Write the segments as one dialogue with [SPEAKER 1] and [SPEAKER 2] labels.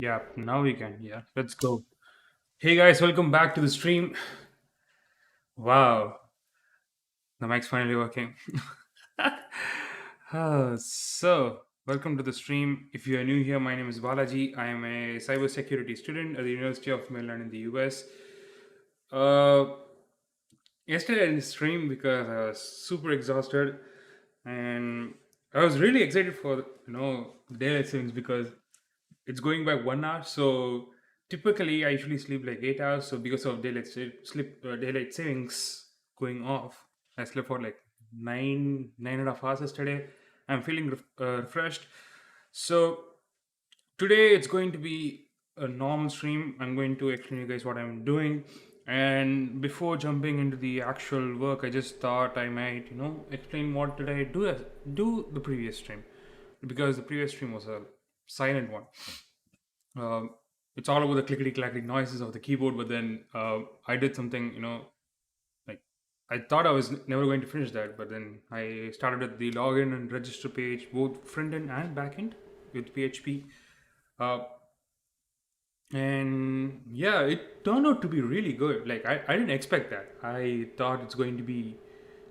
[SPEAKER 1] Yeah, now we can. Yeah, let's go. Hey guys, welcome back to the stream. Wow, the mic's finally working. Welcome to the stream. If you are new here, my name is Balaji. I am a cybersecurity student at the University of Maryland in the US. Uh, Yesterday I didn't stream because I was super exhausted, and I was really excited for daylight savings because it's going by 1 hour. So typically, I usually sleep like 8 hours. So because of daylight savings going off, I slept for like 9.5 hours yesterday. I'm feeling refreshed. So today it's going to be a normal stream. I'm going to explain you guys what I'm doing. And before jumping into the actual work, I just thought I might, explain what did I do the previous stream, because the previous stream was a silent one. um, it's all about the clickety clackety noises of the keyboard. But then I did something, like I thought I was never going to finish that, but then I started at the login and register page, both front end and back end with PHP. Uh, and yeah, it turned out to be really good. Like I didn't expect that. I thought it's going to be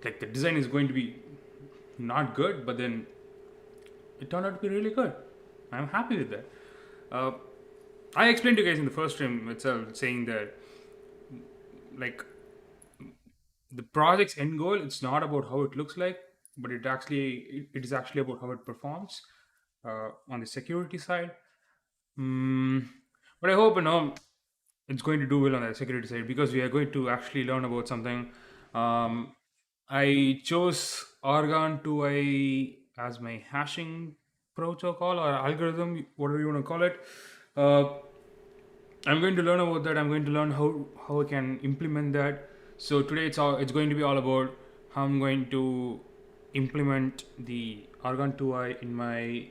[SPEAKER 1] like the design is going to be not good, but then it turned out to be really good. I'm happy with that. Uh, I explained to you guys in the first stream itself, saying that like the project's end goal, it's not about how it looks like, but it is actually about how it performs on the security side. Mm, but I hope it's going to do well on the security side, because we are going to actually learn about something. Um, I chose Argon 2I as my hashing protocol or algorithm, whatever you want to call it. Uh, I'm going to learn about that. I'm going to learn how I can implement that. So today it's going to be all about how I'm going to implement the Argon 2I in my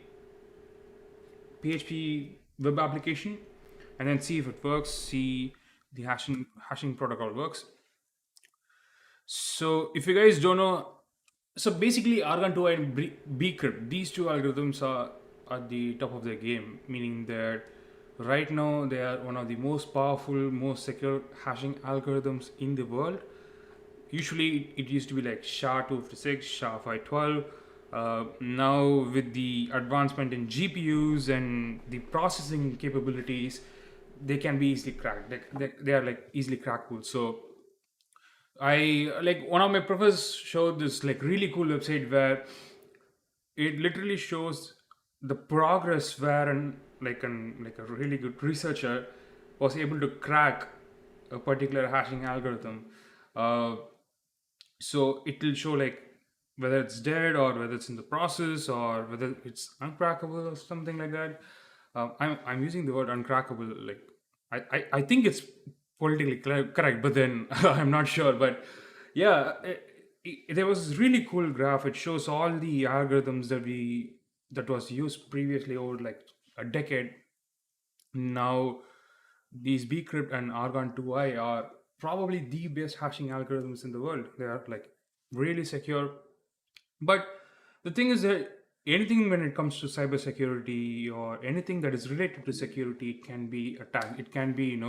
[SPEAKER 1] PHP web application, and then see if it works. See the hashing protocol works. So if you guys don't know, so basically Argon 2I and Bcrypt, these two algorithms are at the top of their game, meaning that right now they are one of the most powerful, most secure hashing algorithms in the world. Usually it used to be like SHA-256, SHA-512. Now with the advancement in GPUs and the processing capabilities, they can be easily cracked. They are like easily crackable. So I like one of my professors showed this like really cool website where it literally shows the progress where an like a really good researcher was able to crack a particular hashing algorithm. Uh, so it will show like whether it's dead or whether it's in the process or whether it's uncrackable or something like that. I'm using the word uncrackable. Like I think it's politically correct, but then I'm not sure. But yeah, there was this really cool graph. It shows all the algorithms that was used previously over like a decade. Now these bcrypt and argon 2I are probably the best hashing algorithms in the world. They are like really secure. But the thing is that anything when it comes to cybersecurity or anything that is related to security, it can be attacked. It can be,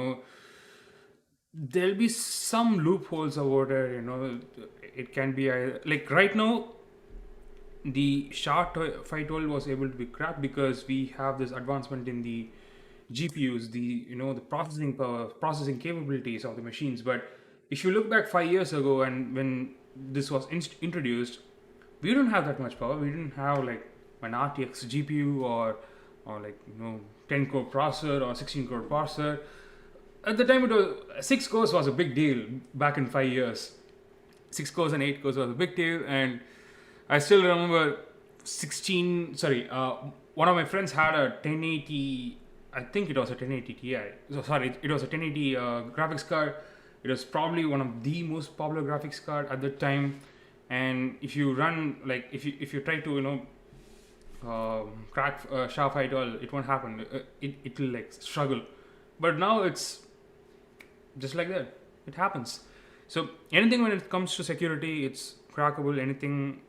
[SPEAKER 1] there'll be some loopholes about it. It can be like right now the SHA-512 was able to be cracked because we have this advancement in the GPUs, the processing power, processing capabilities of the machines. But if you look back 5 years ago and when this was introduced, we didn't have that much power. We didn't have like an RTX GPU or like 10 core processor or 16 core processor. At the time, it was 6 cores was a big deal back in 5 years. 6 cores and 8 cores was a big deal, and I still remember 16. Sorry, one of my friends had a 1080. I think it was a 1080 Ti. So sorry, it was a 1080 graphics card. It was probably one of the most popular graphics card at the time. And if you run like if you try to crack SHA-512, it won't happen. It will like struggle. But now it's just like that. It happens. So anything when it comes to security, it's crackable. Anything,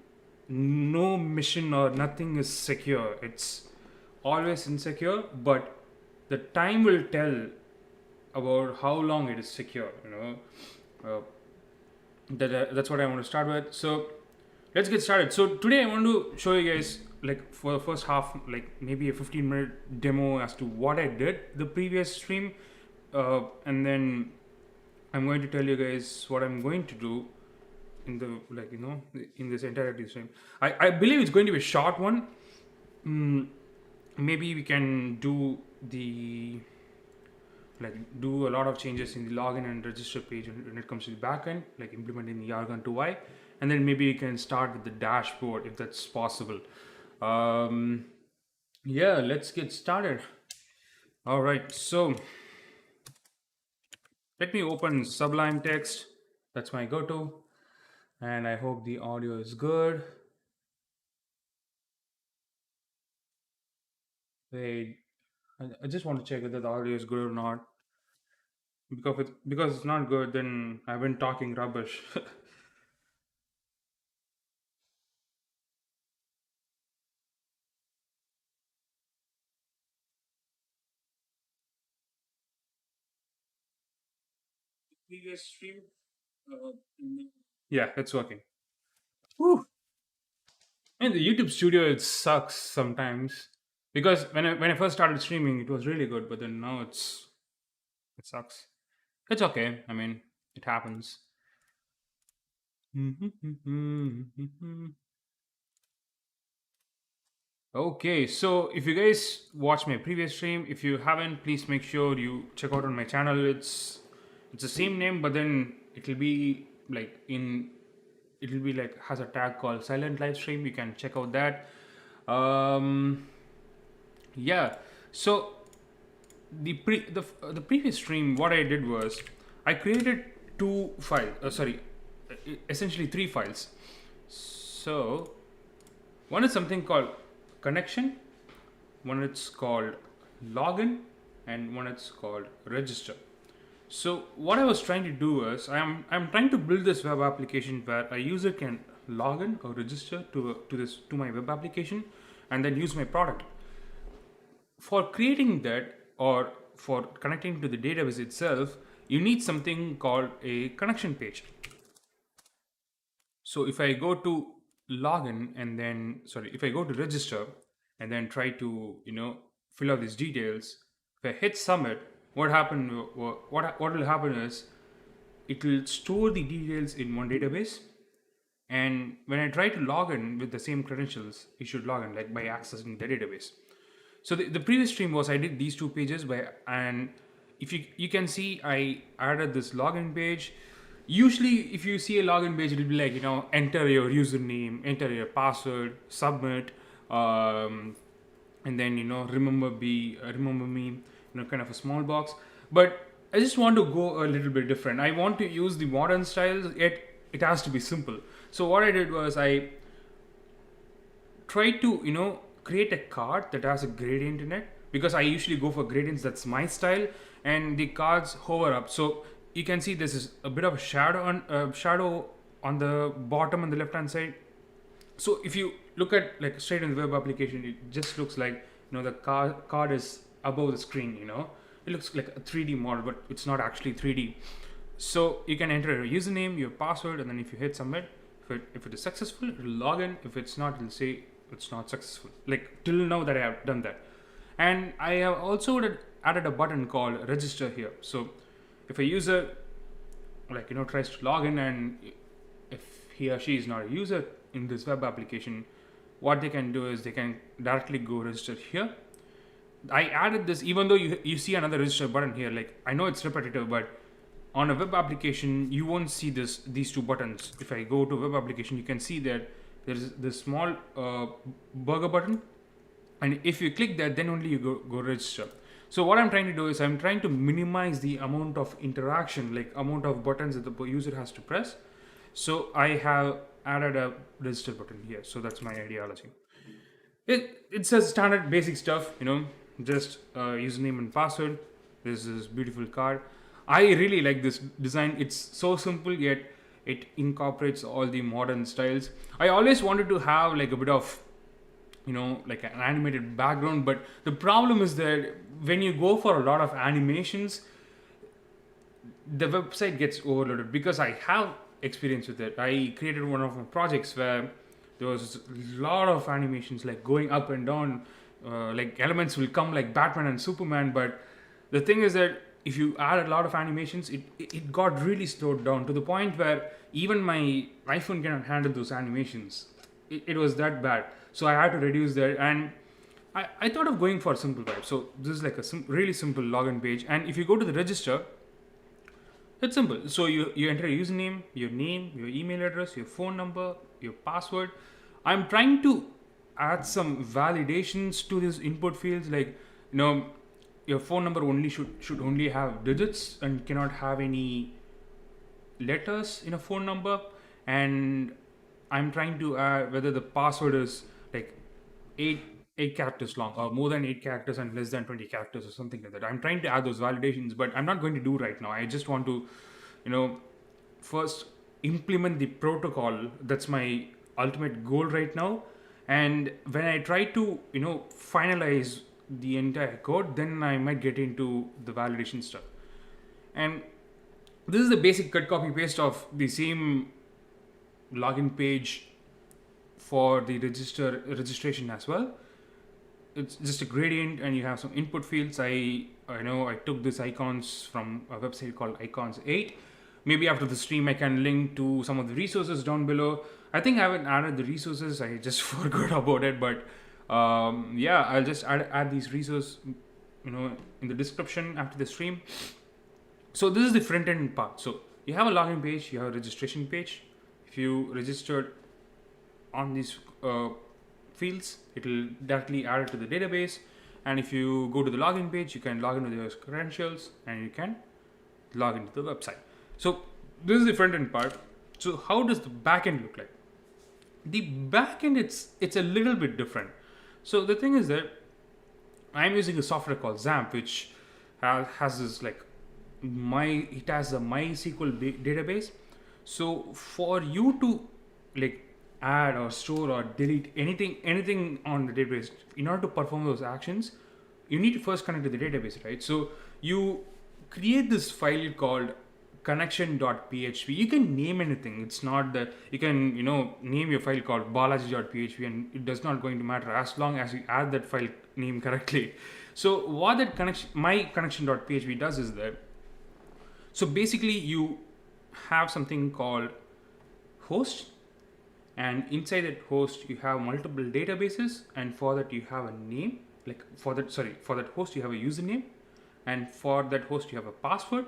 [SPEAKER 1] no mission or nothing is secure. It's always insecure, but the time will tell about how long it is secure. That's what I want to start with. So let's get started. So today I want to show you guys, like, for the first half, like maybe a 15-minute demo as to what I did the previous stream, and then I'm going to tell you guys what I'm going to do in the, like, in this entirety stream. I believe it's going to be a short one. Maybe we can do do a lot of changes in the login and register page when it comes to the backend, like implementing the Argon 2i, and then maybe you can start with the dashboard if that's possible. Yeah, let's get started. All right, so let me open Sublime Text. That's my go-to, and I hope the audio is good. Wait, I just want to check whether the audio is good or not. Because it's not good, then I've been talking rubbish. Previous stream. Yeah, it's working. Whew. And the YouTube Studio, it sucks sometimes, because when I first started streaming, it was really good, but then now it sucks. It's okay. I mean, it happens. Okay, so if you guys watched my previous stream, if you haven't, please make sure you check out on my channel. It's the same name, but then it'll be like has a tag called Silent Live Stream. You can check out that. Yeah. So the previous stream, what I did was I created two files. Essentially three files. So one is something called connection, one it's called login, and one it's called register. So what I was trying to do is I'm trying to build this web application where a user can log in or register to my web application and then use my product. For creating that, or for connecting to the database itself, you need something called a connection page. So if I go to login and then, if I go to register and then try to, fill out these details, if I hit submit, what will happen is it will store the details in one database. And when I try to log in with the same credentials, it should log in like by accessing the database. So the previous stream was I did these two pages and if you can see I added this login page. Usually if you see a login page, it'll be like, enter your username, enter your password, submit, and then, remember me, kind of a small box. But I just want to go a little bit different. I want to use the modern styles, yet it has to be simple. So what I did was I tried to, create a card that has a gradient in it, because I usually go for gradients. That's my style, and the cards hover up. So you can see this is a bit of a shadow on the bottom on the left hand side. So if you look at like straight in the web application, it just looks like the card is above the screen. It looks like a 3D model, but it's not actually 3D. So you can enter your username, your password, and then if you hit submit, if it is successful, it will log in. If it's not, it'll say it's not successful. Like till now that I have done that. And I have also added a button called register here. So if a user tries to log in, and if he or she is not a user in this web application, what they can do is they can directly go register here. I added this even though you see another register button here. Like, I know it's repetitive, but on a web application you won't see these two buttons. If I go to web application, you can see that there's this small burger button, and if you click that, then only you go register. So what I'm trying to do is I'm trying to minimize the amount of interaction, like amount of buttons that the user has to press. So I have added a register button here. So that's my ideology. It says standard basic stuff, just username and password. This is beautiful card. I really like this design. It's so simple, yet it incorporates all the modern styles. I always wanted to have like a bit of like an animated background. But the problem is that when you go for a lot of animations, the website gets overloaded. Because I have experience with it. I created one of my projects where there was a lot of animations like going up and down, like elements will come like Batman and Superman. But the thing is that if you add a lot of animations, it got really slowed down to the point where even my iPhone cannot handle those animations. It was that bad. So I had to reduce that, and I thought of going for simple type. So this is like a really simple login page, and if you go to the register, it's simple. So you enter a username, your name, your email address, your phone number, your password. I'm trying to add some validations to these input fields, like your phone number only should only have digits and cannot have any letters in a phone number. And I'm trying to add whether the password is like eight characters long, or more than 8 characters and less than 20 characters, or something like that. I'm trying to add those validations, but I'm not going to do right now. I just want to first implement the protocol. That's my ultimate goal right now. And when I try to finalize the entire code, then I might get into the validation stuff. And this is the basic cut copy paste of the same login page for the registration as well. It's just a gradient, and you have some input fields. I took these icons from a website called Icons 8. Maybe after the stream I can link to some of the resources down below. I think I haven't added the resources, I just forgot about it. But yeah, I'll just add these resources in the description after the stream. So this is the front end part. So you have a login page, you have a registration page. If you registered on these fields, it will directly add it to the database. And if you go to the login page, you can log in with your credentials and you can log into the website. So this is the front end part. So how does the back end look like? The back end, it's a little bit different. So the thing is that I'm using a software called XAMPP, which has this it has a MySQL database. So for you to add or store or delete anything on the database, in order to perform those actions, you need to first connect to the database, right? So you create this file called connection.php. You can name anything. It's not that you can name your file called balaji.php, and it does not going to matter as long as you add that file name correctly. So what that connection.php does is that, so basically you have something called host, and inside that host you have multiple databases, and for that you have a name, for that host you have a username, and for that host you have a password,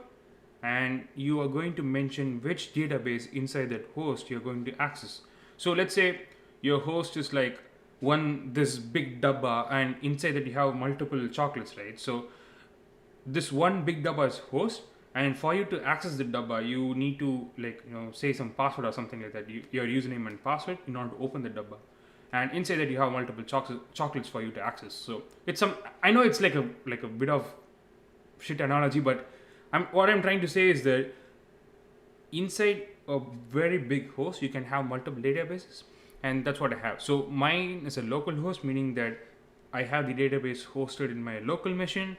[SPEAKER 1] and you are going to mention which database inside that host you're going to access. So let's say your host is this big dabba, and inside that you have multiple chocolates, right? So this one big dabba is host, and for you to access the dabba, you need to say some password or something like that, your username and password, in order to open the dabba. And inside that you have multiple chocolates for you to access. So I know it's like a bit of shit analogy, but what I'm trying to say is that inside a very big host you can have multiple databases, and that's what I have. So mine is a local host, meaning that I have the database hosted in my local machine,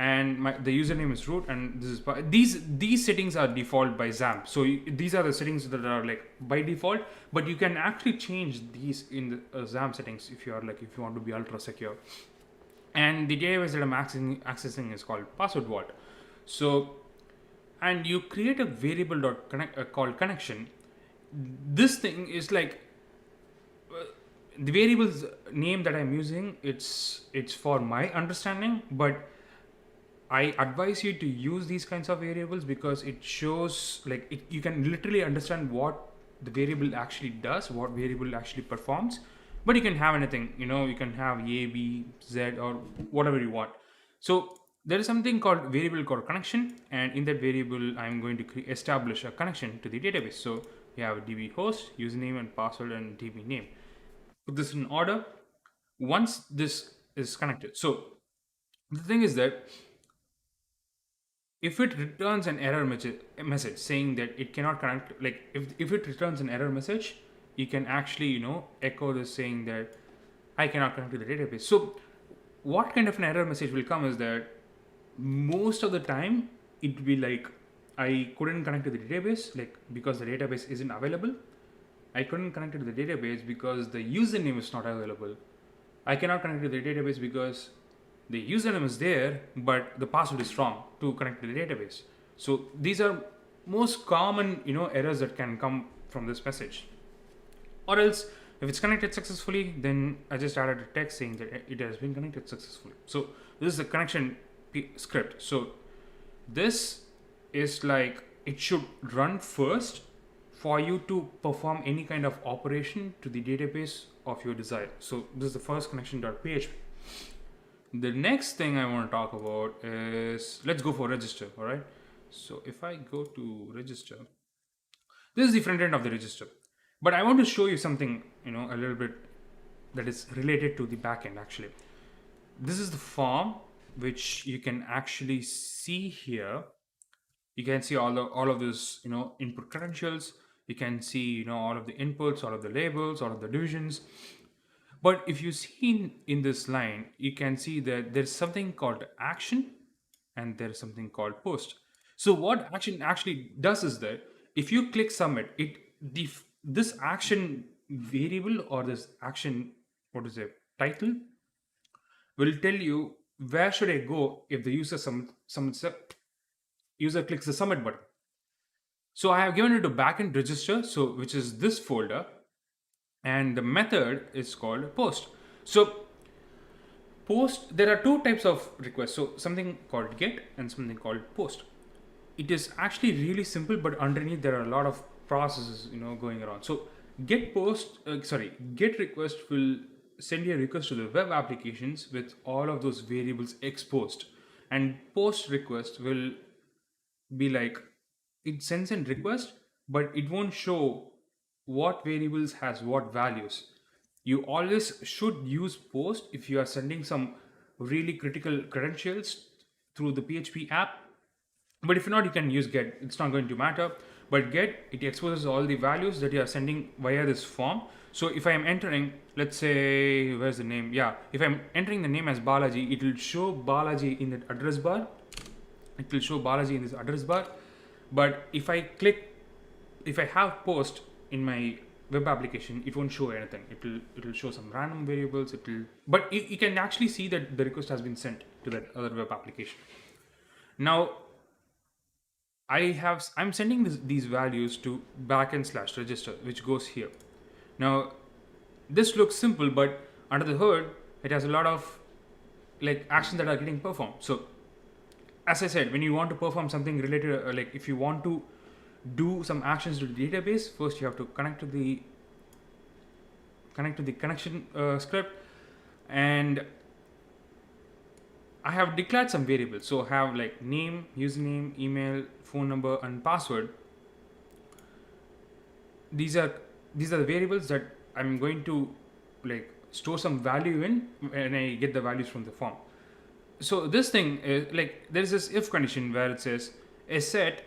[SPEAKER 1] and the username is root, and this is these settings are default by XAMPP. So these are the settings that are by default, but you can actually change these in the XAMPP settings if you want to be ultra secure. And the database that I'm accessing is called password vault. So, and you create a variable called connection. This thing is the variable's name that I'm using. It's for my understanding, but I advise you to use these kinds of variables because it shows you can literally understand what the variable actually does, what variable actually performs. But you can have anything, you can have A, B, Z, or whatever you want. So there is something called variable called connection, and in that variable I'm going to establish a connection to the database. So you have a DB host, username and password, and DB name. Put this in order. Once this is connected, so the thing is that if it returns an error message saying that it cannot connect, if it returns an error message, you can actually echo this saying that I cannot connect to the database. So what kind of an error message will come is that most of the time it will be like, I couldn't connect to the database, like because the database isn't available. I couldn't connect to the database because the username is not available. I cannot connect to the database because the username is there, but the password is wrong to connect to the database. So these are most common, errors that can come from this message. Or else, if it's connected successfully, then I just added a text saying that it has been connected successfully. So this is the connection script. So this is like, it should run first for you to perform any kind of operation to the database of your desire. So this is the first connection.php. The next thing I want to talk about is, let's go for register. All right. So if I go to register, this is the front end of the register. But I want to show you something, a little bit that is related to the backend actually. This is the form which you can actually see here. You can see all of this, input credentials. You can see, all of the inputs, all of the labels, all of the divisions. But if you see in this line, you can see that there's something called action and there's something called post. So what action actually does is that if you click submit, this action variable or this action, title, will tell you where should I go if the user clicks the submit button. So I have given it to backend register, so which is this folder, and the method is called post. So post, there are two types of requests. So something called get and something called post. It is actually really simple, but underneath there are a lot of processes, going around. So get request will send you a request to the web applications with all of those variables exposed, and post request will be like, it sends a request, but it won't show what variables has what values. You always should use post if you are sending some really critical credentials through the PHP app. But if not, you can use get. It's not going to matter. But get, it exposes all the values that you are sending via this form. So if I am entering, let's say, where's the name? Yeah, if I'm entering the name as Balaji, it will show Balaji in the address bar. It will show Balaji in this address bar. But if I have post in my web application, it won't show anything. It will show some random variables. But you can actually see that the request has been sent to that other web application. Now I'm sending these values to backend/register, which goes here. Now this looks simple, but under the hood it has a lot of like actions that are getting performed. So as I said, when you want to perform something related, like if you want to do some actions to the database, first you have to connect to the connection script, and I have declared some variables. So I have like name, username, email, phone number, and password. These are the variables that I'm going to like store some value in when I get the values from the form. So this thing is like, there is this if condition where it says a set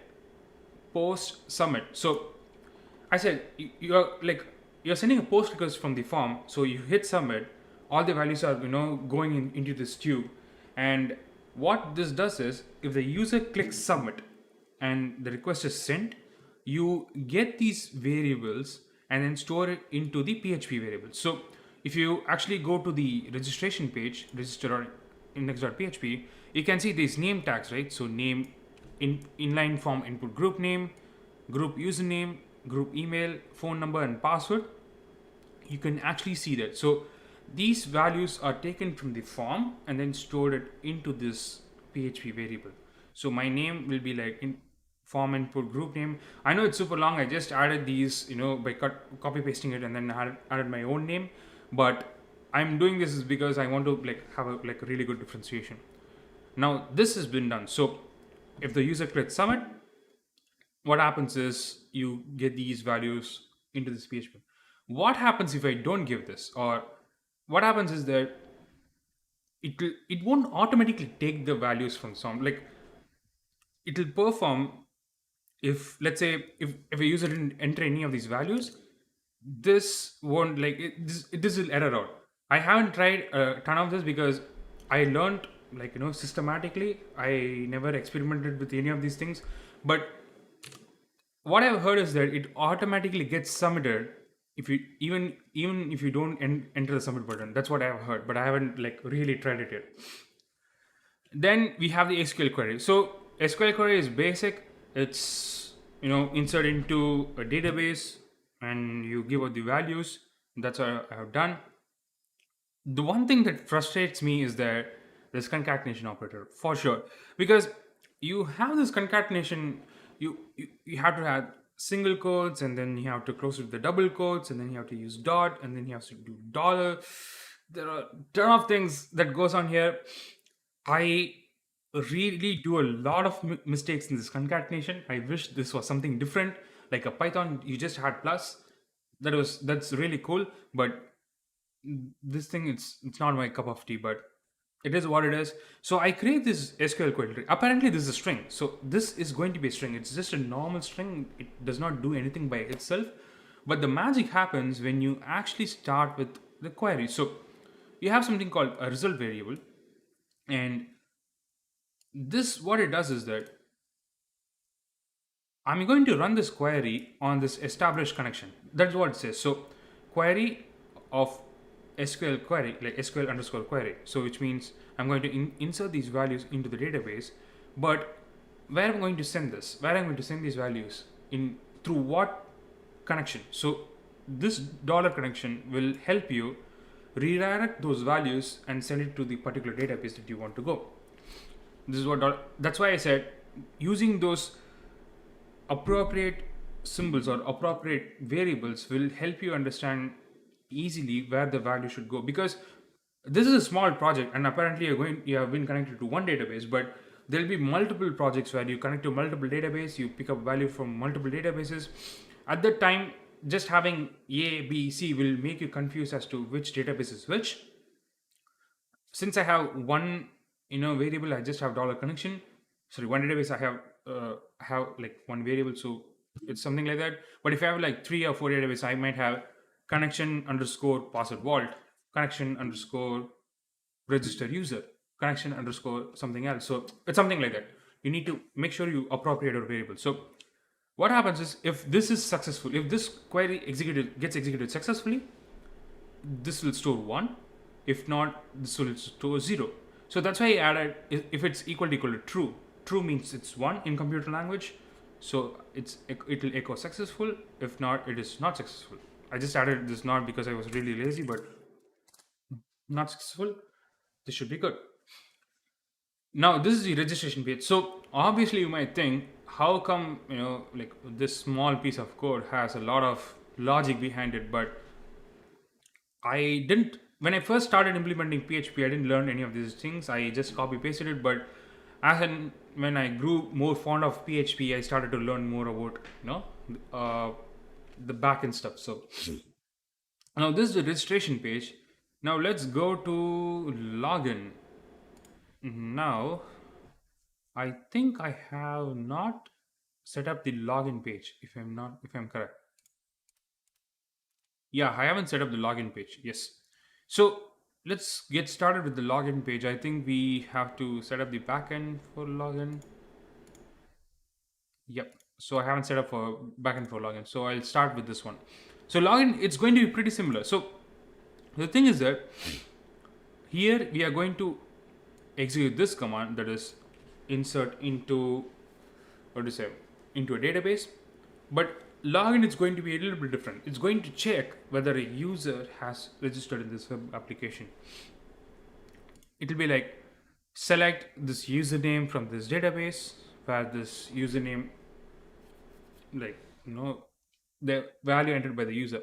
[SPEAKER 1] post submit. So I said you're sending a post request from the form, so you hit submit, all the values are going into this tube, and what this does is if the user clicks submit and the request is sent, you get these variables and then store it into the PHP variables. So if you actually go to the registration page, register.index.php, you can see these name tags, right? So name, inline form input group name, group username, group email, phone number, and password. You can actually see that. So these values are taken from the form and then stored it into this PHP variable. So my name will be like in form input group name. I know it's super long. I just added these, by copy pasting it and then added my own name. But I'm doing this is because I want to have a really good differentiation. Now this has been done. So if the user clicks submit, what happens is you get these values into this PHP. What happens if I don't give this? Or what happens is that it won't automatically take the values from some, like it will perform if, let's say, if a user didn't enter any of these values, this won't this will error out. I haven't tried a ton of this because I learned like systematically. I never experimented with any of these things, but what I've heard is that it automatically gets submitted if you even if you don't enter the submit button. That's what I've heard, but I haven't like really tried it yet. Then we have the SQL query. So SQL query is basic. It's insert into a database and you give out the values. That's what I have done. The one thing that frustrates me is that this concatenation operator for sure, because you have this concatenation, you have to have single quotes and then you have to close it with the double quotes and then you have to use dot and then you have to do dollar. There are a ton of things that goes on here. I really do a lot of mistakes in this concatenation. I wish this was something different, like a Python. You just had plus. That's really cool, but this thing it's not my cup of tea. But it is what it is. So I create this SQL query. Apparently, this is a string. So this is going to be a string. It's just a normal string. It does not do anything by itself. But the magic happens when you actually start with the query. So you have something called a result variable, and this what it does is that I'm going to run this query on this established connection. That's what it says. So query of SQL query, like SQL underscore query. So which means I'm going to insert these values into the database, but where I'm going to send this, where I'm going to send these values in through what connection. So this dollar connection will help you redirect those values and send it to the particular database that you want to go. This is what that's why I said using those appropriate symbols or appropriate variables will help you understand easily where the value should go, because this is a small project and apparently you have been connected to one database, but there'll be multiple projects where you connect to multiple database, you pick up value from multiple databases. At that time, just having A, B, C will make you confused as to which database is which. Since I have one variable, I just have dollar connection. Sorry, one database I have like one variable, so it's something like that. But if I have like 3 or 4 databases, I might have connection underscore password vault, connection underscore register user, connection underscore something else. So it's something like that. You need to make sure you appropriate your variable. So what happens is, if this is successful, if this query gets executed successfully, this will store 1. If not, this will store 0. So that's why I added if it's equal to true. True means it's 1 in computer language. So it will echo successful. If not, it is not successful. I just added this not because I was really lazy, but not successful. This should be good. Now this is the registration page. So obviously you might think, how come like this small piece of code has a lot of logic behind it? But I didn't, when I first started implementing PHP, I didn't learn any of these things. I just copy pasted it. But when I grew more fond of PHP, I started to learn more about the backend stuff. So now this is the registration page. Now let's go to login. Now I think I have not set up the login page, if I'm correct. Yeah, I haven't set up the login page. Yes. So let's get started with the login page. I think we have to set up the backend for login. Yep. So I haven't set up for backend for login. So I'll start with this one. So login, it's going to be pretty similar. So the thing is that here we are going to execute this command, that is insert into into a database. But login is going to be a little bit different. It's going to check whether a user has registered in this web application. It will be like, select this username from this database, where this username, like the value entered by the user.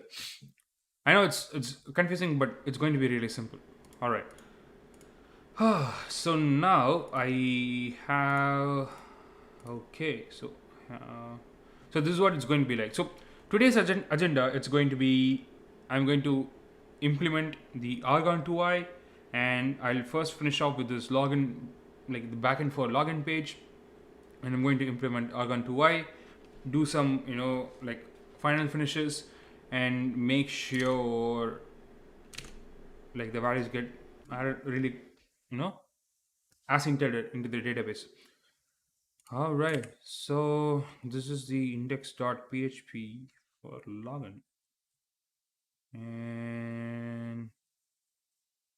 [SPEAKER 1] I know it's confusing, but it's going to be really simple. All right. So now I have, okay, so this is what it's going to be like. So today's agenda, it's going to be, I'm going to implement the Argon2i, and I'll first finish off with this login, like the backend for login page, and I'm going to implement Argon2i, do some like final finishes, and make sure like the values get added really, you know, as intended into the database. All right, so this is the index.php for login, and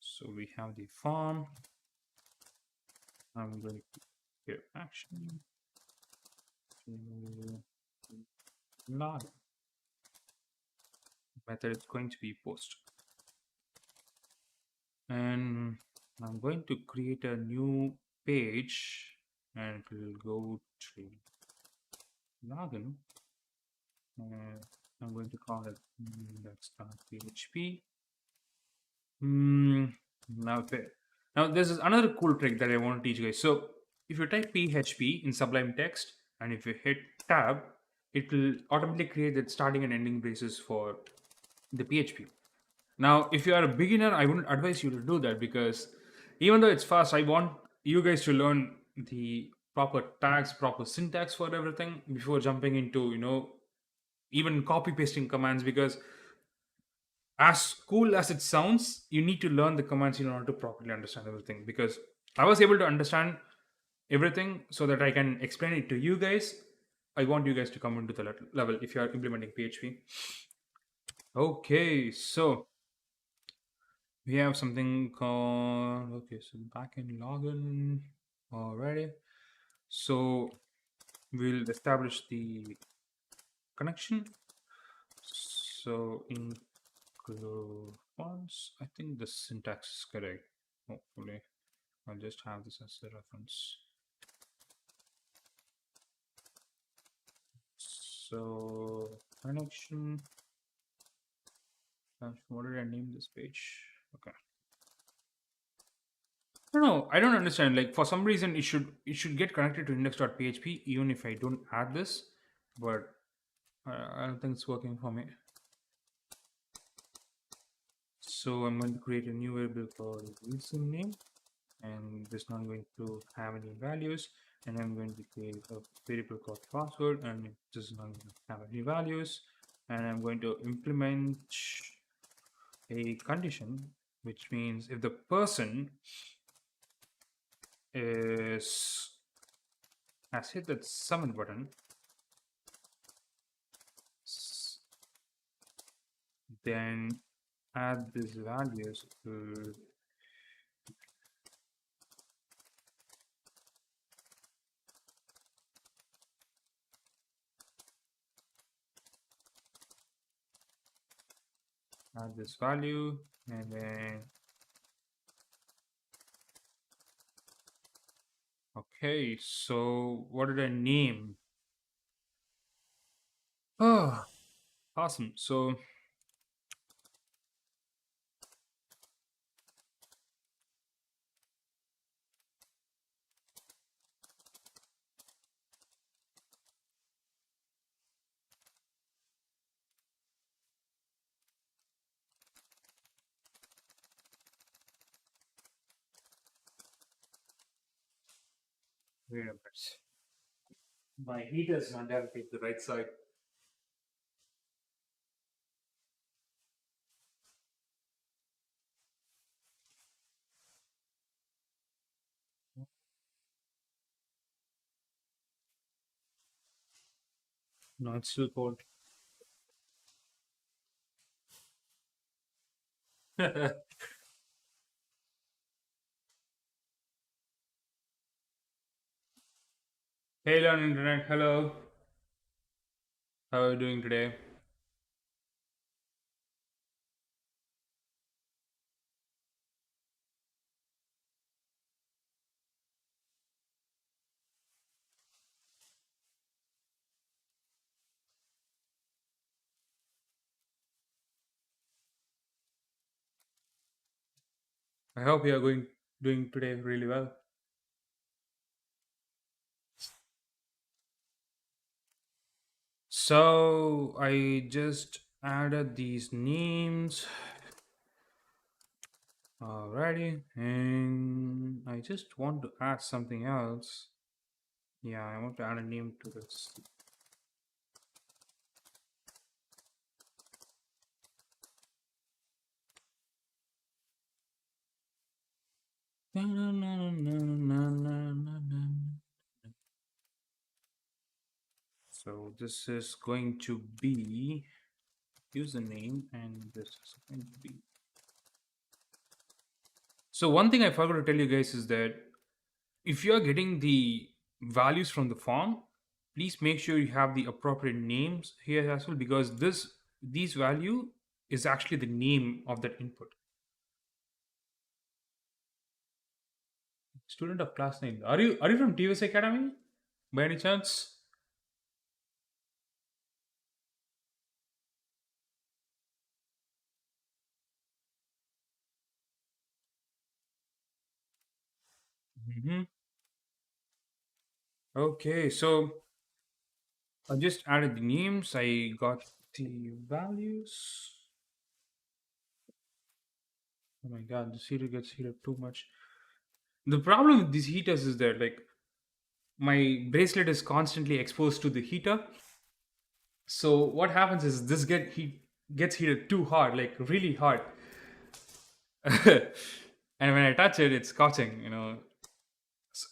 [SPEAKER 1] so we have the form. I'm going to give action to login. Method is going to be post, and I'm going to create a new page, and it will go to login, and I'm going to call it index.php. Now, now this is another cool trick that I want to teach you guys. So if you type PHP in Sublime Text and if you hit tab, it will automatically create the starting and ending braces for the PHP. Now, if you are a beginner, I wouldn't advise you to do that, because even though it's fast, I want you guys to learn the proper tags, proper syntax for everything before jumping into, even copy pasting commands, because as cool as it sounds, you need to learn the commands in order to properly understand everything. Because I was able to understand everything so that I can explain it to you guys. I want you guys to come into the level if you are implementing PHP. Okay, so we have something called, okay, so backend login already. So we'll establish the connection. So include fonts. I think the syntax is correct. Hopefully, I'll just have this as a reference. So connection. What did I name this page? Okay. No, I don't understand. Like for some reason, it should get connected to index.php even if I don't add this, but I don't think it's working for me. So I'm going to create a new variable called username name, and this is not going to have any values. And I'm going to create a variable called password, and this is not going to have any values. And I'm going to implement a condition, which means if the person is has hit that submit button, then add these values to add this value, and then okay, so what did I name? Oh, awesome. So wait a minute. My heater's not directly to the right side. No, it's still cold. Hey, on internet. Hello. How are you doing today? I hope you are going doing today really well. So I just added these names. Alrighty, and I just want to add something else. Yeah, I want to add a name to this. So this is going to be username, and this is going to be. So one thing I forgot to tell you guys is that if you are getting the values from the form, please make sure you have the appropriate names here as well, because these value is actually the name of that input. Student of class 9. Are you from TVS Academy by any chance? Hmm. Okay, so I just added the names. I got the values. Oh my god, this heater gets heated too much. The problem with these heaters is that like my bracelet is constantly exposed to the heater. So what happens is this gets heated too hard, like really hard. And when I touch it, it's scorching,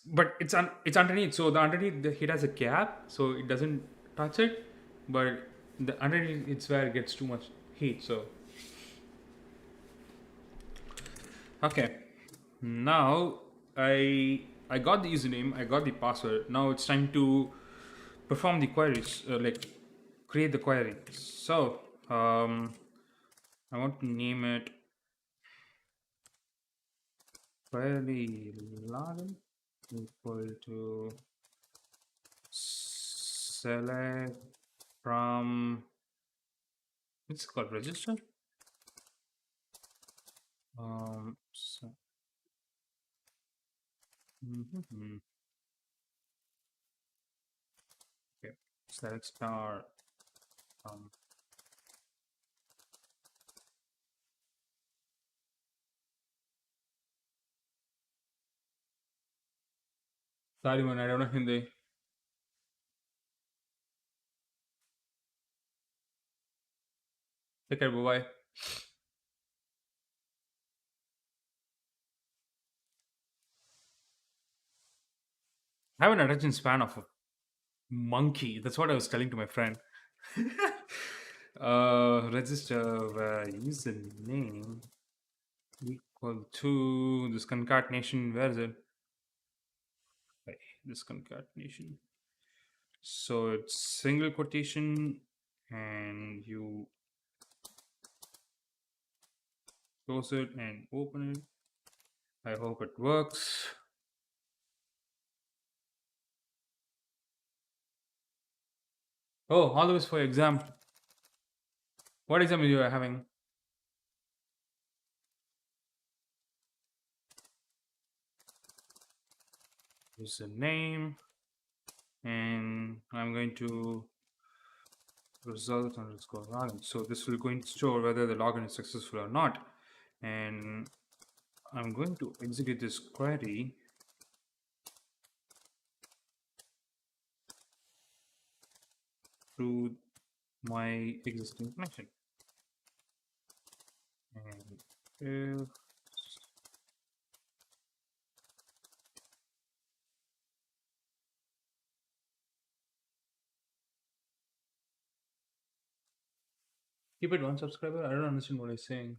[SPEAKER 1] But it's underneath. So the underneath it has a cap, so it doesn't touch it. But the underneath it's where it gets too much heat. So okay, now I got the username, I got the password. Now it's time to perform the queries, like create the query. So I want to name it query login equal to select from, it's called register. So, mhm. Okay, select star. Um, Sorry, man, I don't know Hindi. Take care, bye bye. I have an attention span of a monkey. That's what I was telling to my friend. Register username equal to this concatenation. Where is it? Okay, this concatenation. So it's single quotation, and you close it and open it. I hope it works. Oh, all the way for exam. What exam are you having? Username, and I'm going to result underscore login. So this will going to store whether the login is successful or not. And I'm going to execute this query through my existing connection. And if keep it one subscriber. I don't understand what he's saying.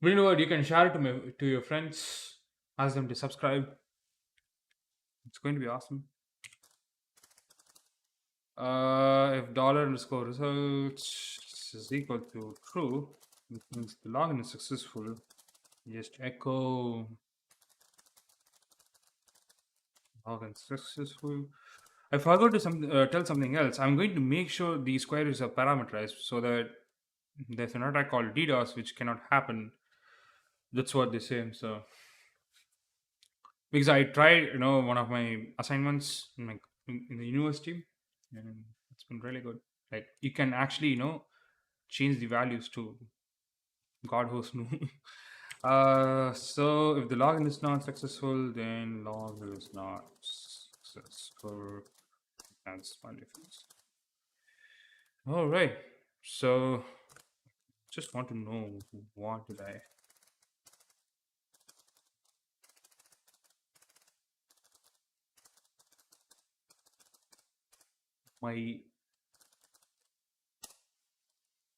[SPEAKER 1] But you know what? You can share it to your friends. Ask them to subscribe. It's going to be awesome. If dollar underscore results is equal to true, it means the login is successful. Just echo login successful. I forgot to tell something else. I'm going to make sure these queries are parameterized so that there's an attack called DDoS which cannot happen. That's what they say. So because I tried, one of my assignments in the university, and it's been really good. Like you can actually, change the values to God host no. So if the login is not successful, then log is not successful. That's my difference. All right. So just want to know what did I my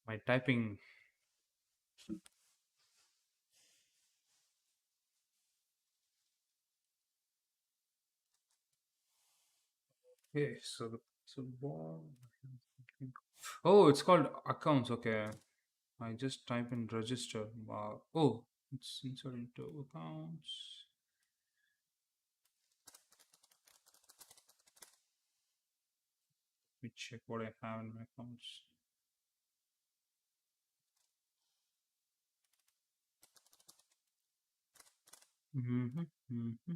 [SPEAKER 1] my typing. Okay, so oh, it's called accounts. Okay, I just type in register. Wow. Oh, it's inserted into accounts. Let me check what I have in my accounts. Mm-hmm, mm-hmm.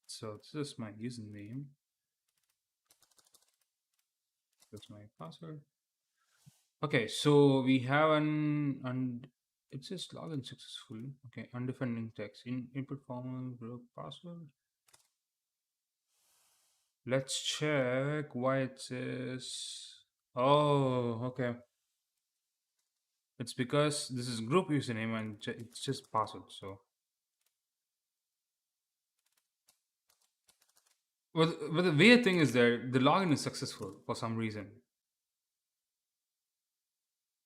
[SPEAKER 1] So this is my username. That's my password. Okay, so we have an and it says login successful. Okay, undefined text in input form group password. Let's check why it says. Oh, okay. It's because this is group username and it's just password. So, but the weird thing is that the login is successful for some reason,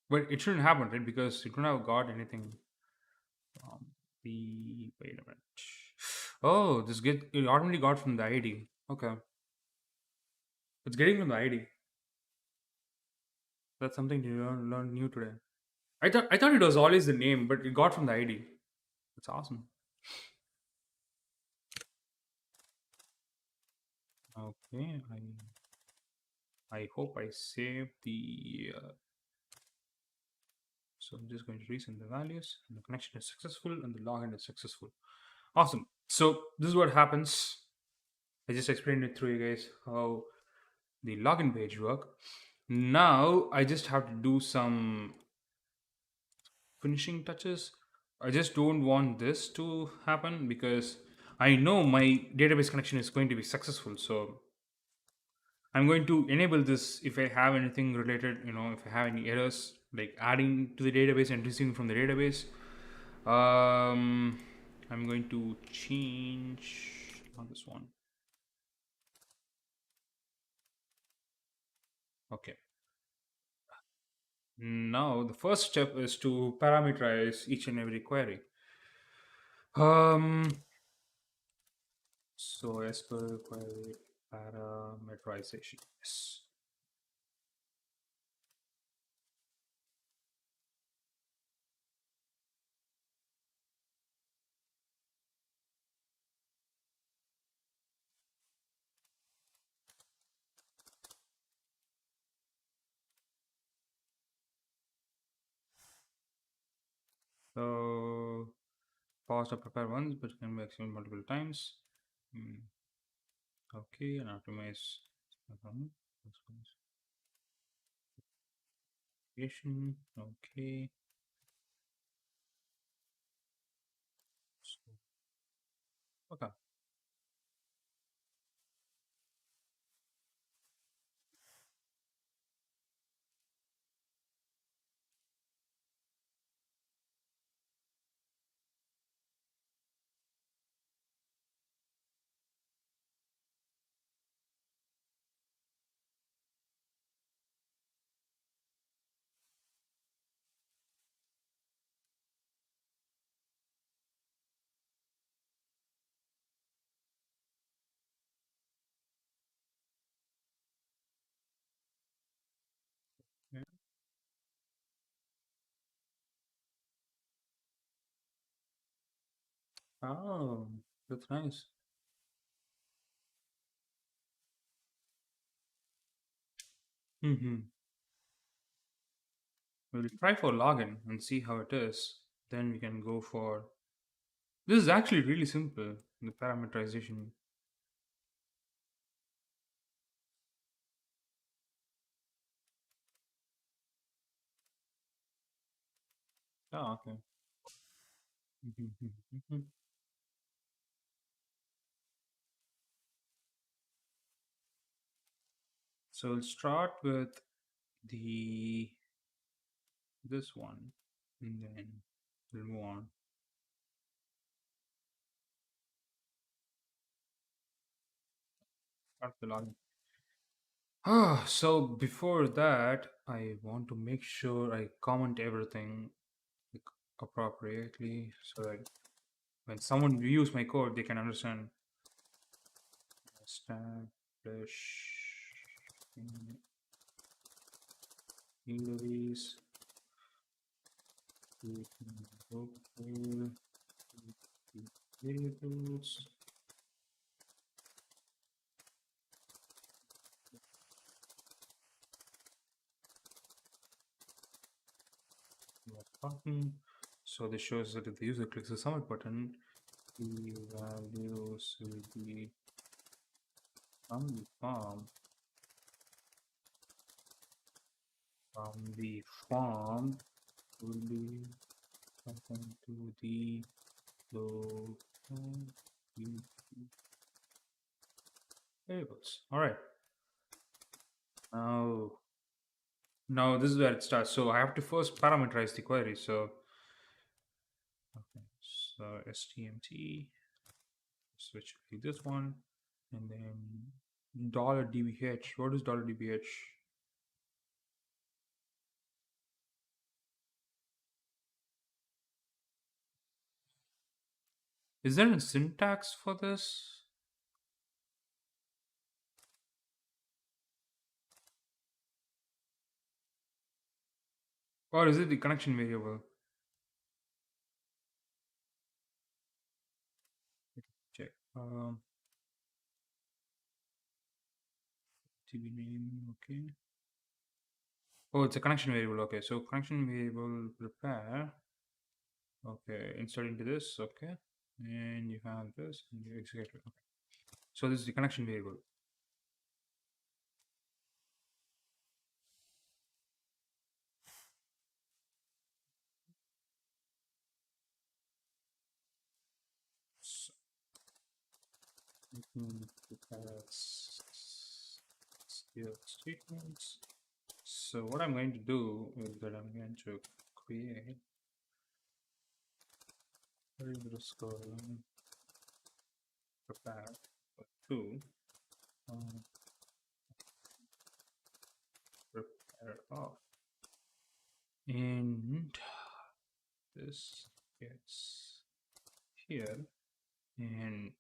[SPEAKER 1] but it shouldn't happen, right? Because you don't have got anything from the. Wait a minute. Oh, this get it automatically got from the ID. Okay, it's getting from the ID. That's something to learn new today. I thought it was always the name, but it got from the ID. That's awesome. Okay, I hope I saved the. So I'm just going to resend the values, and the connection is successful, and the login is successful. Awesome. So this is what happens. I just explained it through you guys how the login page work. Now I just have to do some finishing touches. I just don't want this to happen because I know my database connection is going to be successful. So I'm going to enable this if I have anything related, if I have any errors like adding to the database and receiving from the database. Um, I'm going to change on this one. Okay. Now the first step is to parameterize each and every query. Um, so Sql Query Parameterization. Yes. So pause or prepare once, but can be executed multiple times. Hmm. Okay, and optimize. Okay. So, okay. Yeah. Oh, that's nice. Mm-hmm. We'll try for login and see how it is. Then we can go for. This is actually really simple. The parameterization. Oh, okay. Mhm. So we'll start with the this one, and then we'll move on. start the login. So before that, I want to make sure I comment everything like, appropriately so that when someone views my code, they can understand. Establish inquiries. Variables. Button. So this shows that if the user clicks the submit button, the values will be from the form. From the form will be something to the local variables. All right. Now this is where it starts. So I have to first parameterize the query. So okay, so stmt switch to this one, and then $dbh. What is $dbh? Is there a syntax for this? Or is it the connection variable? Check. TB name, okay. Oh, it's a connection variable. Okay, so connection variable prepare. Okay, insert into this. Okay, and you have this, and you execute it. Okay, so this is the connection variable. So, SQL statements. So what I'm going to do is that I'm going to create variable prepare two prepare off, and this gets here, and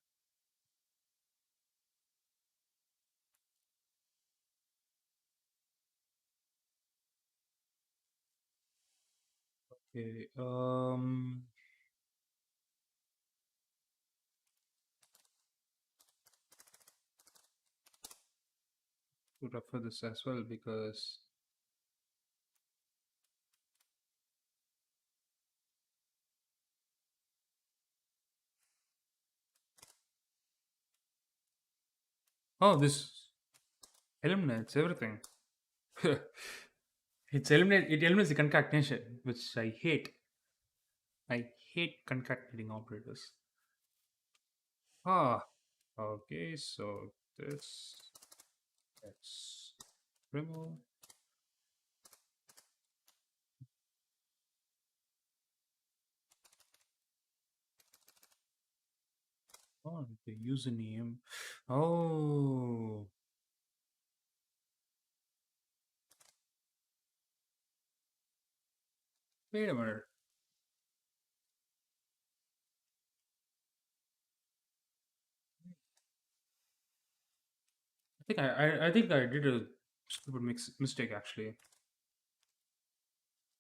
[SPEAKER 1] okay, to refer this as well because oh, this eliminates everything. It eliminates the concatenation, which I hate. I hate concatenating operators. Ah, okay, so this let's remove. Oh, the username. Oh, wait a minute. I think I did a stupid mistake actually.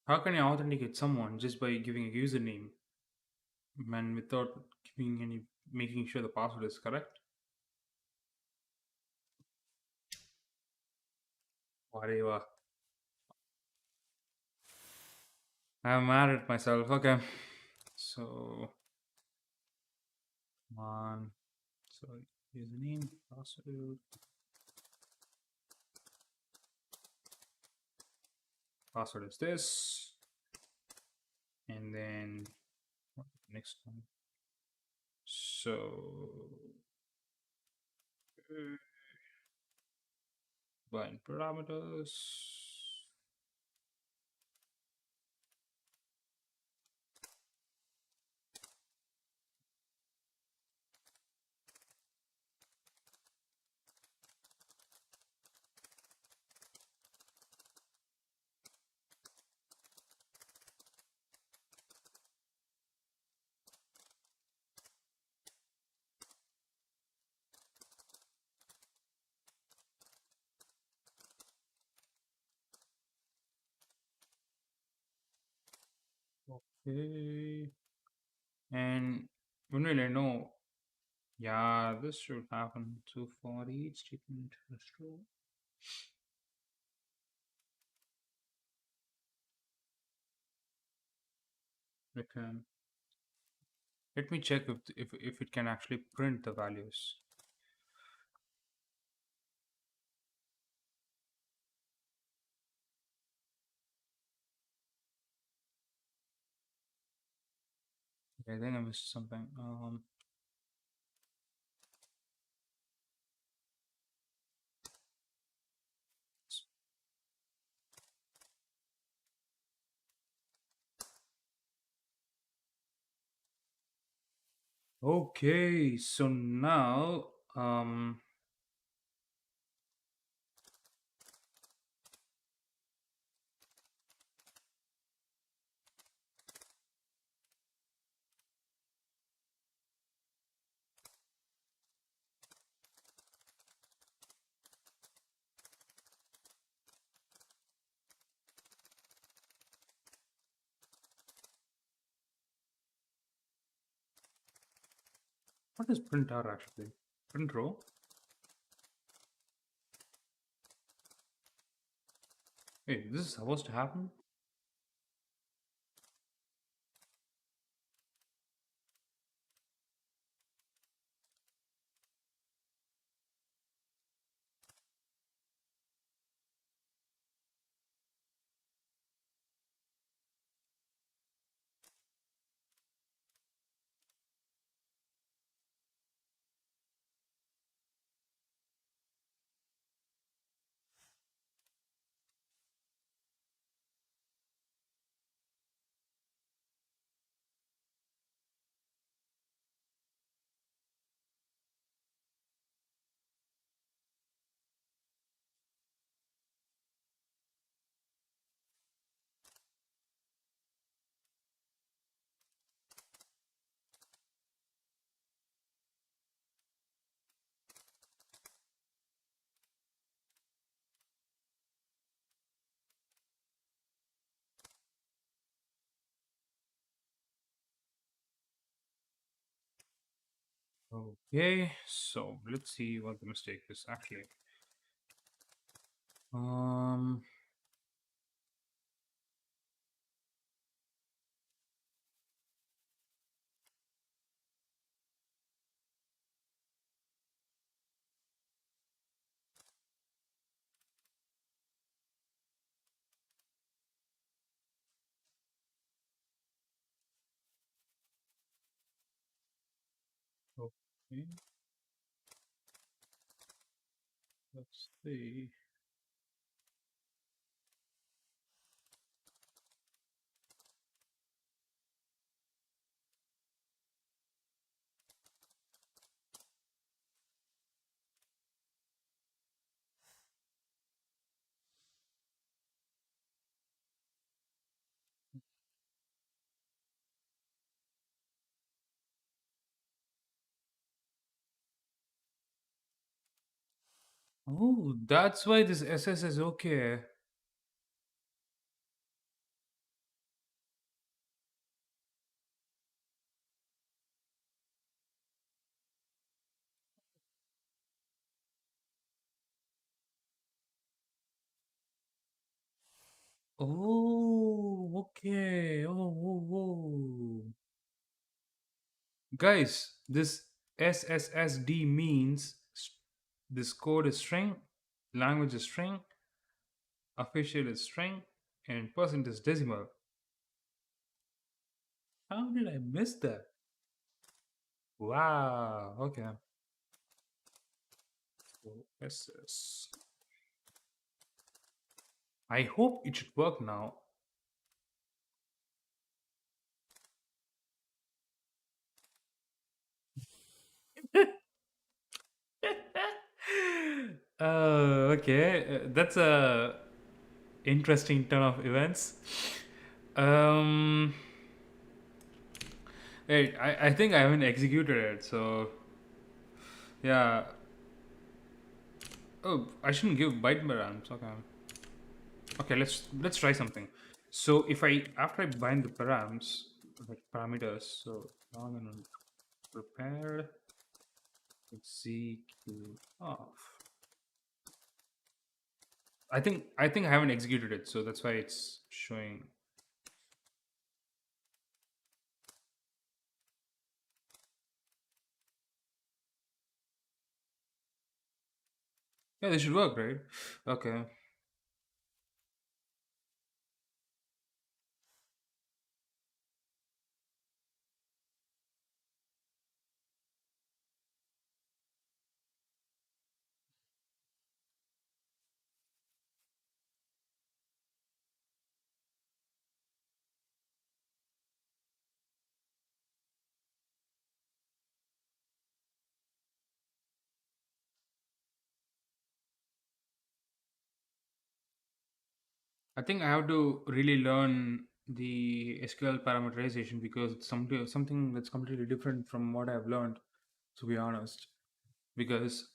[SPEAKER 1] How can I authenticate someone just by giving a username and without giving any making sure the password is correct? Whatever. I'm mad at myself. Okay. So come on. So username, password is this, and then next one. So bind parameters. Okay. And when will I know? Yeah, this should happen. So for each statement, that's true. Okay. Let me check if it can actually print the values. Okay, I think I missed something. Okay, so now what is print R actually? Print row? Wait, this is supposed to happen? Okay, so let's see what the mistake is actually. Um, okay, let's see. Oh, that's why this SS is okay. Oh, okay. Oh. Guys, this SSSD means this code is string, language is string, official is string, and percent is decimal. How did I miss that? Wow. Okay. So SS. I hope it should work now. Okay. That's a interesting turn of events. Um, Wait, I think I haven't executed it, so yeah. Oh, I shouldn't give byte params. Okay. Okay, let's try something. So if I after I bind the params, like parameters, so now I'm gonna prepare execute off. I think I haven't executed it, so that's why it's showing. Yeah, this should work, right? Okay. I think I have to really learn the SQL parameterization because it's something that's completely different from what I've learned, to be honest. Because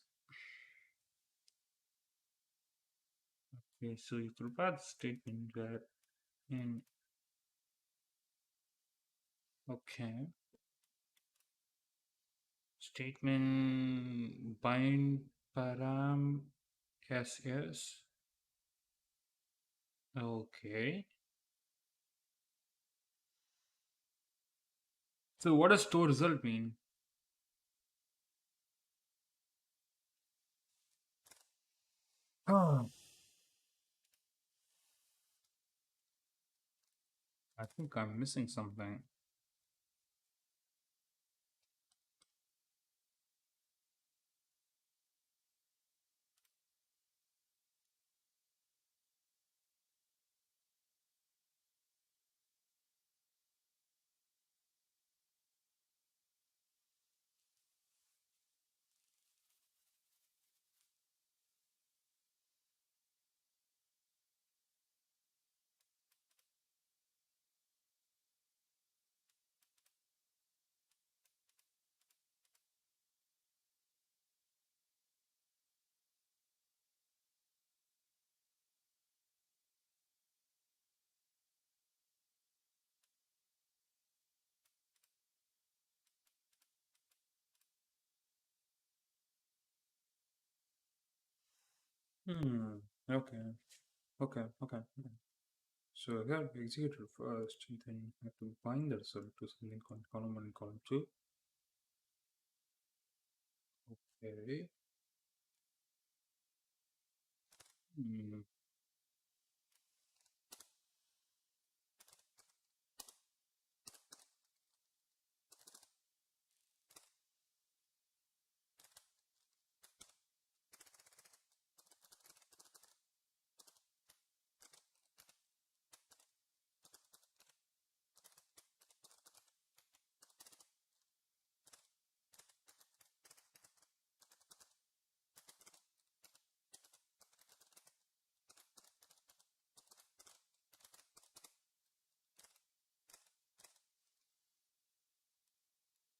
[SPEAKER 1] okay, so you prepare the statement where in okay statement bind param yes yes okay. So what does store result mean? Oh, I think I'm missing something. Hmm. Okay. Okay. So we have executed first, and then you have to bind the result to something called column 1 and column 2. Okay. Hmm.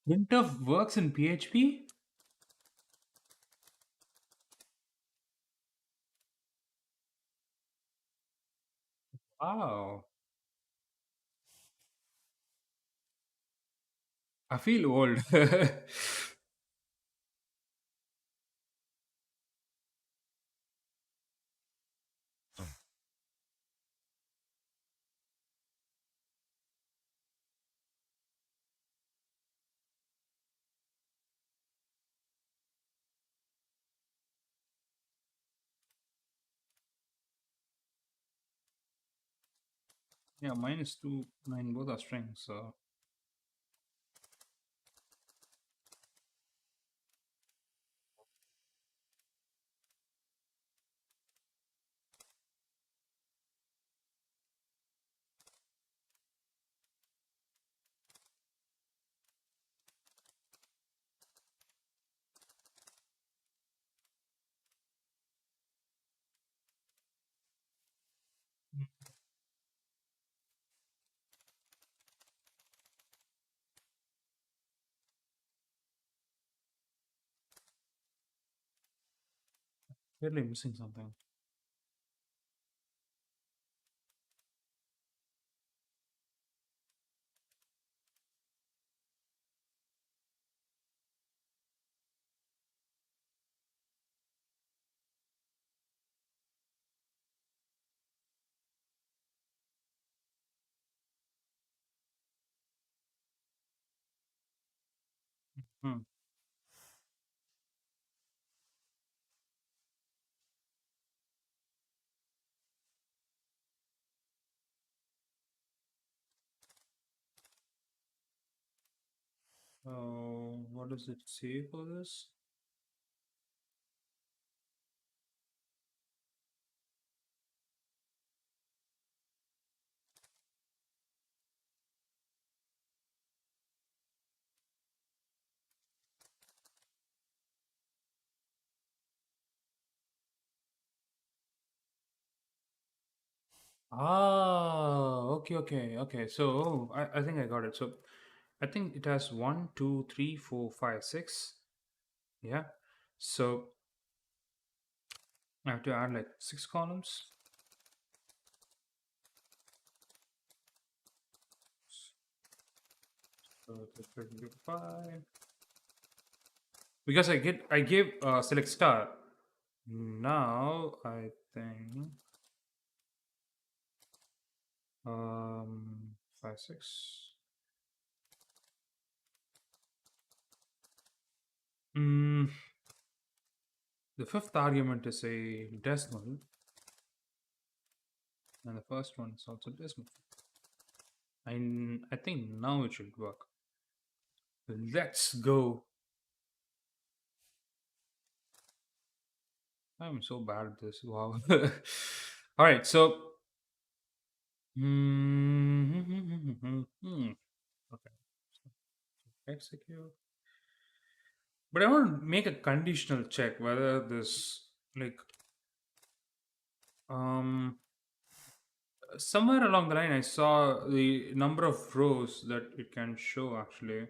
[SPEAKER 1] Printf works in PHP? Wow. I feel old. Yeah, mine is two. Mine both are strings. So clearly missing something. Hmm. What does it say for this? Ah, okay, okay, okay. So I think I got it. So I think it has one, two, three, four, five, six. Yeah. So I have to add like six columns. So that's 5. Because I gave select star. Now I think five, six. Mm, the fifth argument is a decimal, and the first one is also decimal. I think now it should work. Let's go. I'm so bad at this. Wow. All right, so okay, execute. But I want to make a conditional check whether this like um somewhere along the line I saw the number of rows that it can show actually,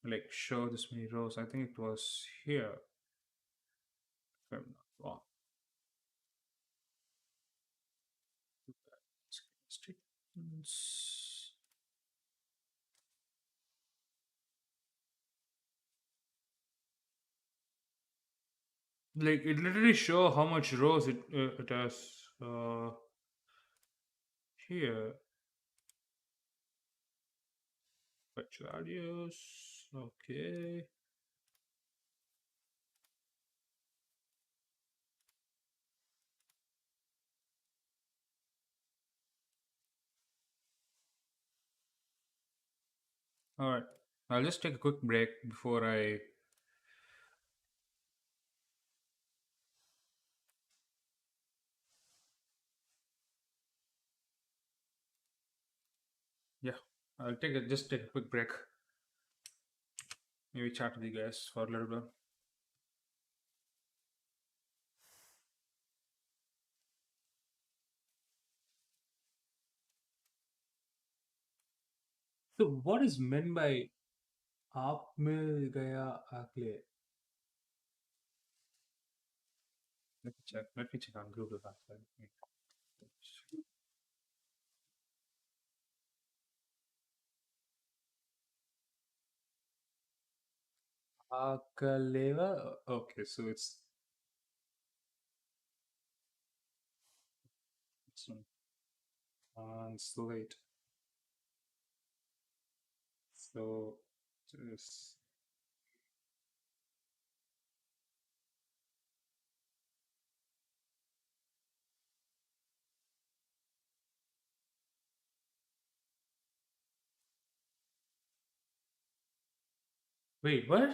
[SPEAKER 1] like show this many rows. I think it was here if I'm not wrong. Statements. Like it literally show how much rows it has here. Fetch values. Okay. All right. I'll just take a quick break before I. Yeah. I'll take a quick break. Maybe chat with you guys for a little bit. So what is meant by आप में गया Akle? Let me check. Let me check on Google Translate. Akaleva. Okay, so it's translate. So just wait. What?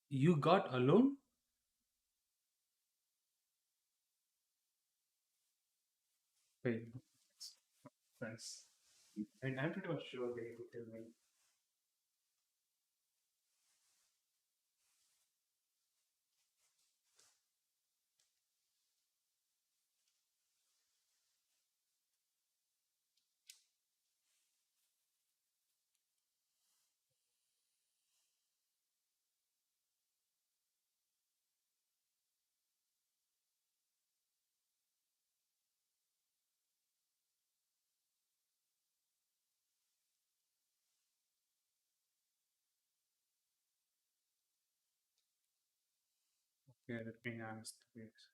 [SPEAKER 1] You got alone? Wait. Friends. And I'm pretty much sure they would tell me. Okay, let me ask. Please.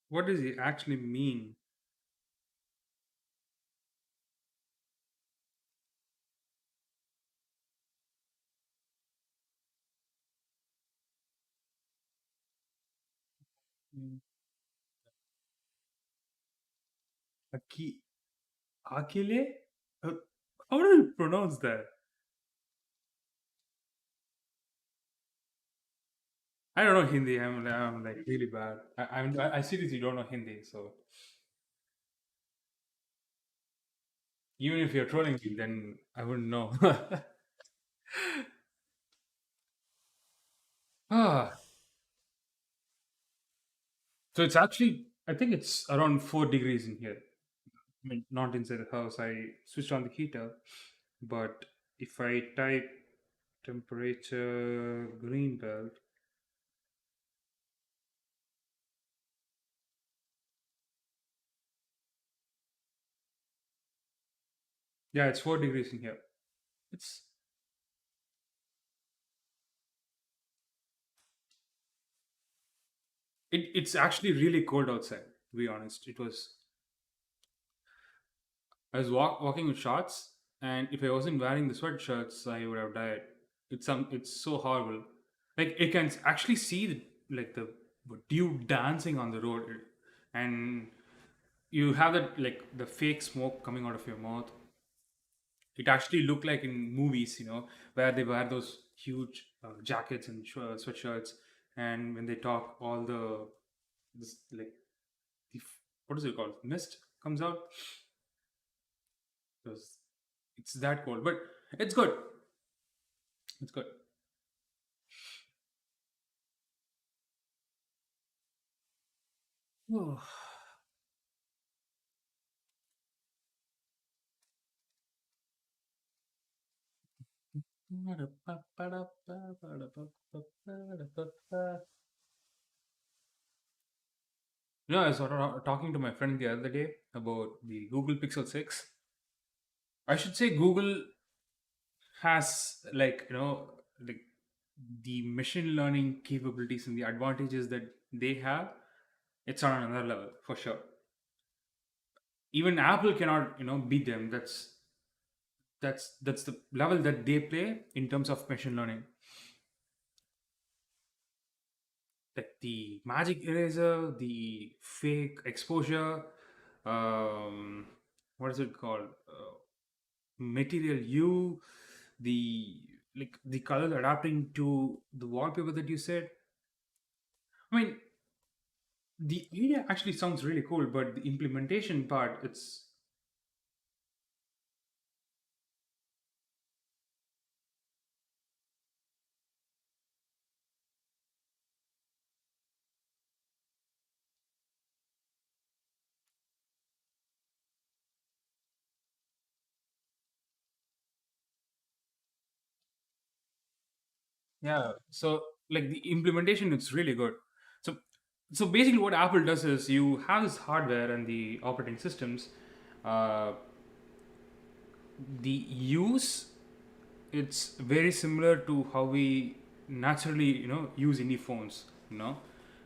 [SPEAKER 1] What does it actually mean? Mm. Aki Akile? Uh, how do you pronounce that? I don't know Hindi. I'm like really bad. I seriously don't know Hindi. So even if you're trolling me, then I wouldn't know. ah, so it's actually I think it's around 4 degrees in here. I mean, not inside the house. I switched on the heater, but if I type temperature green belt, yeah, it's 4 degrees in here. It's it's actually really cold outside. To be honest, it was. I was walking with shorts, and if I wasn't wearing the sweatshirts, I would have died. It's so horrible. Like you can actually see the dew dancing on the road, and you have that like the fake smoke coming out of your mouth. It actually looked like in movies, where they wear those huge jackets and sweatshirts, and when they talk, all the this like what is it called? Mist comes out. Because it's that cold, but it's good. It's good. Oh. I was talking to my friend the other day about the Google Pixel 6. I should say Google has like the machine learning capabilities and the advantages that they have. It's on another level for sure. Even Apple cannot beat them. That's the level that they play in terms of machine learning. Like the magic eraser, the fake exposure, um, what is it called? Material U, the like the colors adapting to the wallpaper that you said. I mean, the idea actually sounds really cool, but the implementation part, it's yeah. So like the implementation, it's really good. So basically, what Apple does is you have this hardware and the operating systems. Uh, the use it's very similar to how we naturally use any phones,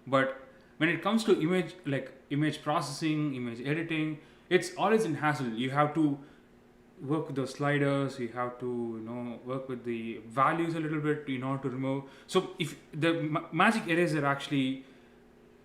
[SPEAKER 1] but when it comes to image processing, image editing, it's always in hassle. You have to work with those sliders, you have to work with the values a little bit in order to remove. So if the magic eraser actually,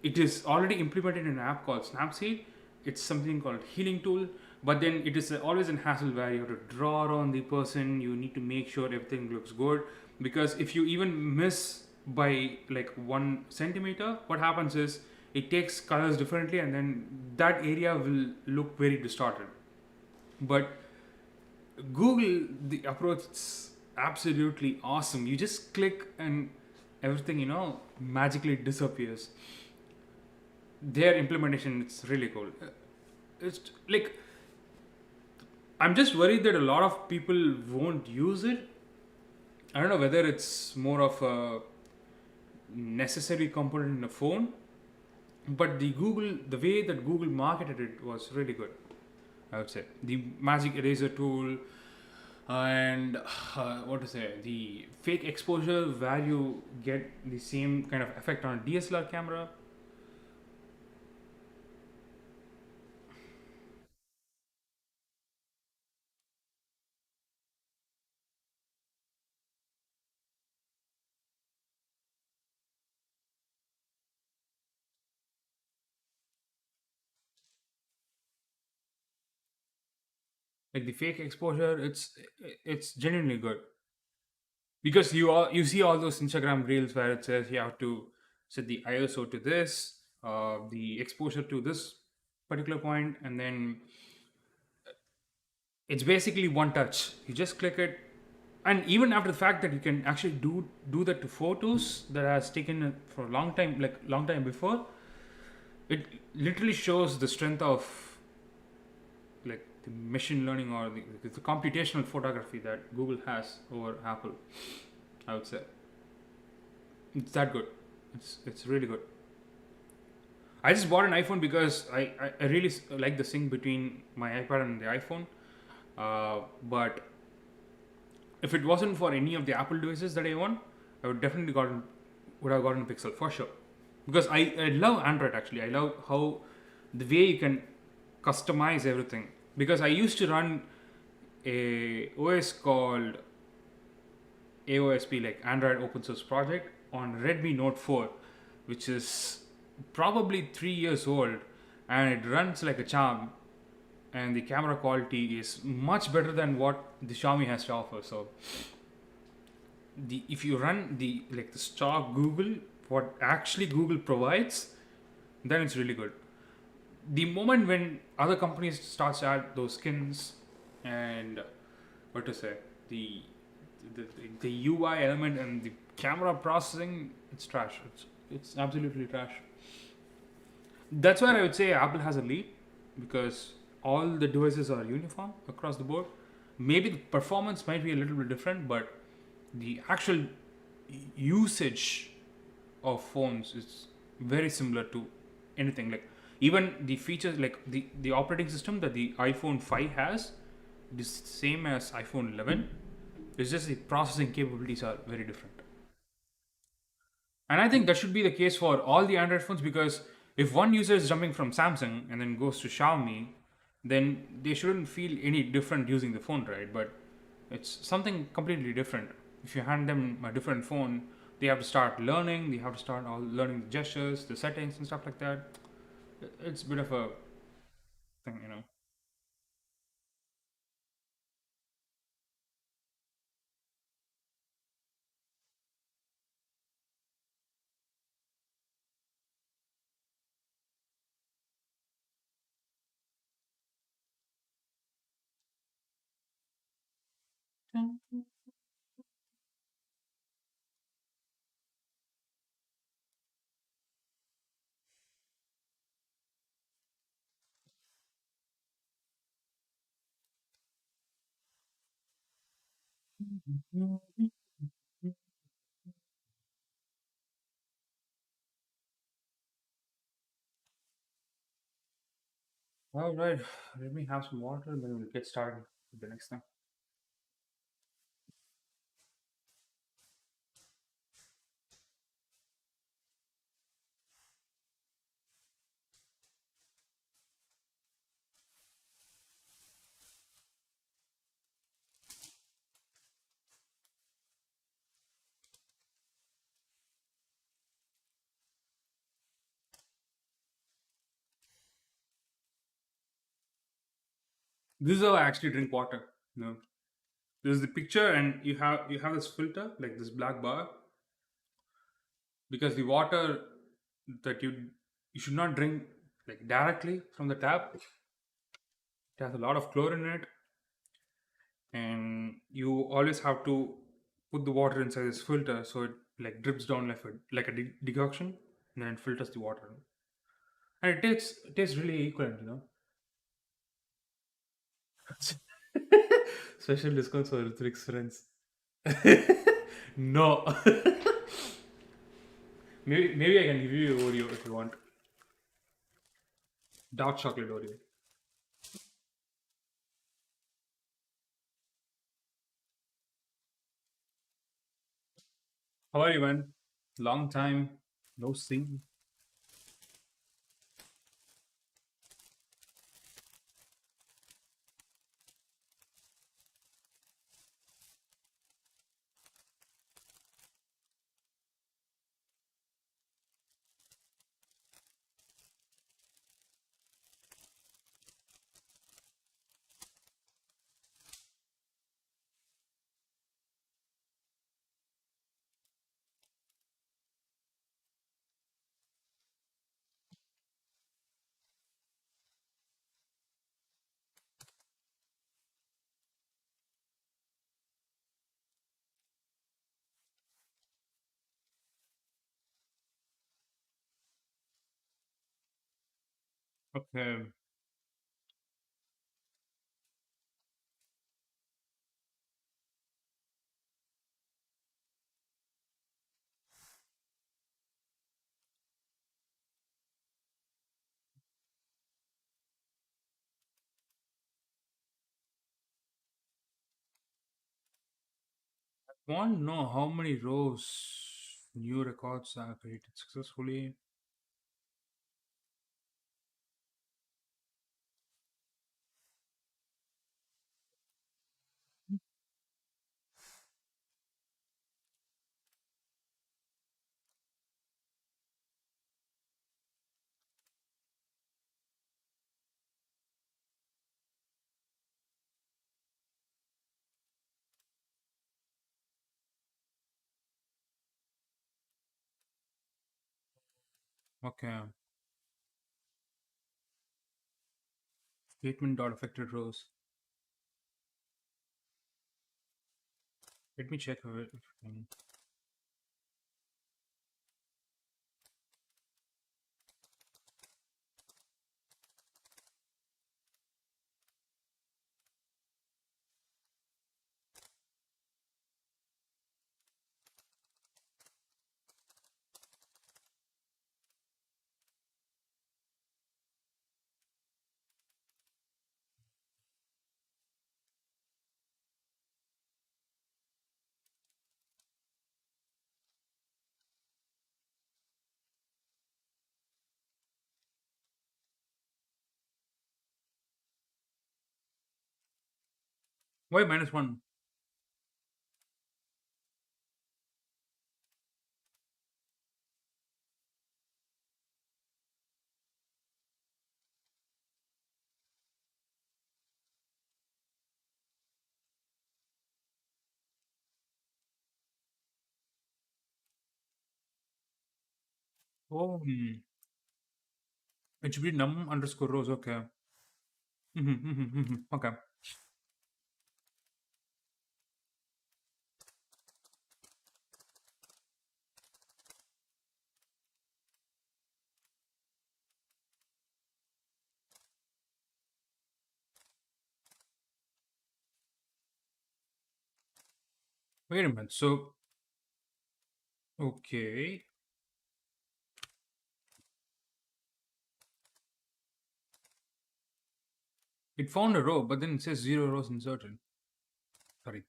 [SPEAKER 1] it is already implemented in an app called Snapseed. It's something called healing tool, but then it is always a hassle where you have to draw on the person. You need to make sure everything looks good, because if you even miss by like 1 centimeter, what happens is it takes colors differently, and then that area will look very distorted. But Google, the approach is absolutely awesome. You just click and everything magically disappears. Their implementation, it's really cool. It's like I'm just worried that a lot of people won't use it. I don't know whether it's more of a necessary component in a phone, but the way that Google marketed it was really good. I would say the magic eraser tool, and what to say, the fake exposure where you get the same kind of effect on a DSLR camera. like the fake exposure, it's genuinely good because you see all those Instagram reels where it says you have to set the ISO to this, the exposure to this particular point, and then it's basically one touch. You just click it, and even after the fact that you can actually do that to photos that has taken for a long time, like long time before, it literally shows the strength of like the machine learning or the computational photography that Google has over Apple. I would say it's that good. It's really good. I just bought an iPhone because I really like the sync between my iPad and the iPhone. But if it wasn't for any of the Apple devices that I own, I would have gotten a Pixel for sure. Because I love Android actually. I love how the way you can customize everything. Because I used to run a OS called AOSP, like Android Open Source Project, on Redmi Note 4, which is probably 3 years old, and it runs like a charm. And the camera quality is much better than what the Xiaomi has to offer. So, the if you run the stock Google, what actually Google provides, then it's really good. The moment when other companies start to add those skins and what to say the the UI element and the camera processing, it's trash. It's absolutely trash. That's where I would say Apple has a lead because all the devices are uniform across the board. Maybe the performance might be a little bit different, but the actual usage of phones is very similar to anything. Like even the features, like the operating system that the iPhone 5 has, is same as iPhone 11. It's just the processing capabilities are very different. And I think that should be the case for all the Android phones because if one user is jumping from Samsung and then goes to Xiaomi, then they shouldn't feel any different using the phone, right? But it's something completely different. If you hand them a different phone, they have to start learning, they have to start all learning the gestures, the settings, and stuff like that. It's a bit of a thing, you know. All right, let me have some water and then we'll get started with the next thing. This is how I actually drink water. You know, this is the picture, and you have this filter like this black bar because the water that you should not drink like directly from the tap. It has a lot of chlorine in it, and you always have to put the water inside this filter so it like drips down like a decoction, and then it filters the water, and it tastes really equivalent, you know. Special discounts for Ritvik's friends. No. Maybe I can give you Oreo if you want. Dark chocolate Oreo. How are you, man? Long time no see. Okay. Want to know how many rows new records are created successfully? Okay. Statement dot affected rows. Let me check why -1. Oh, it should be num underscore rows. Okay. Okay. Wait a minute. So, okay, it found a row, but then it says zero rows inserted. Sorry,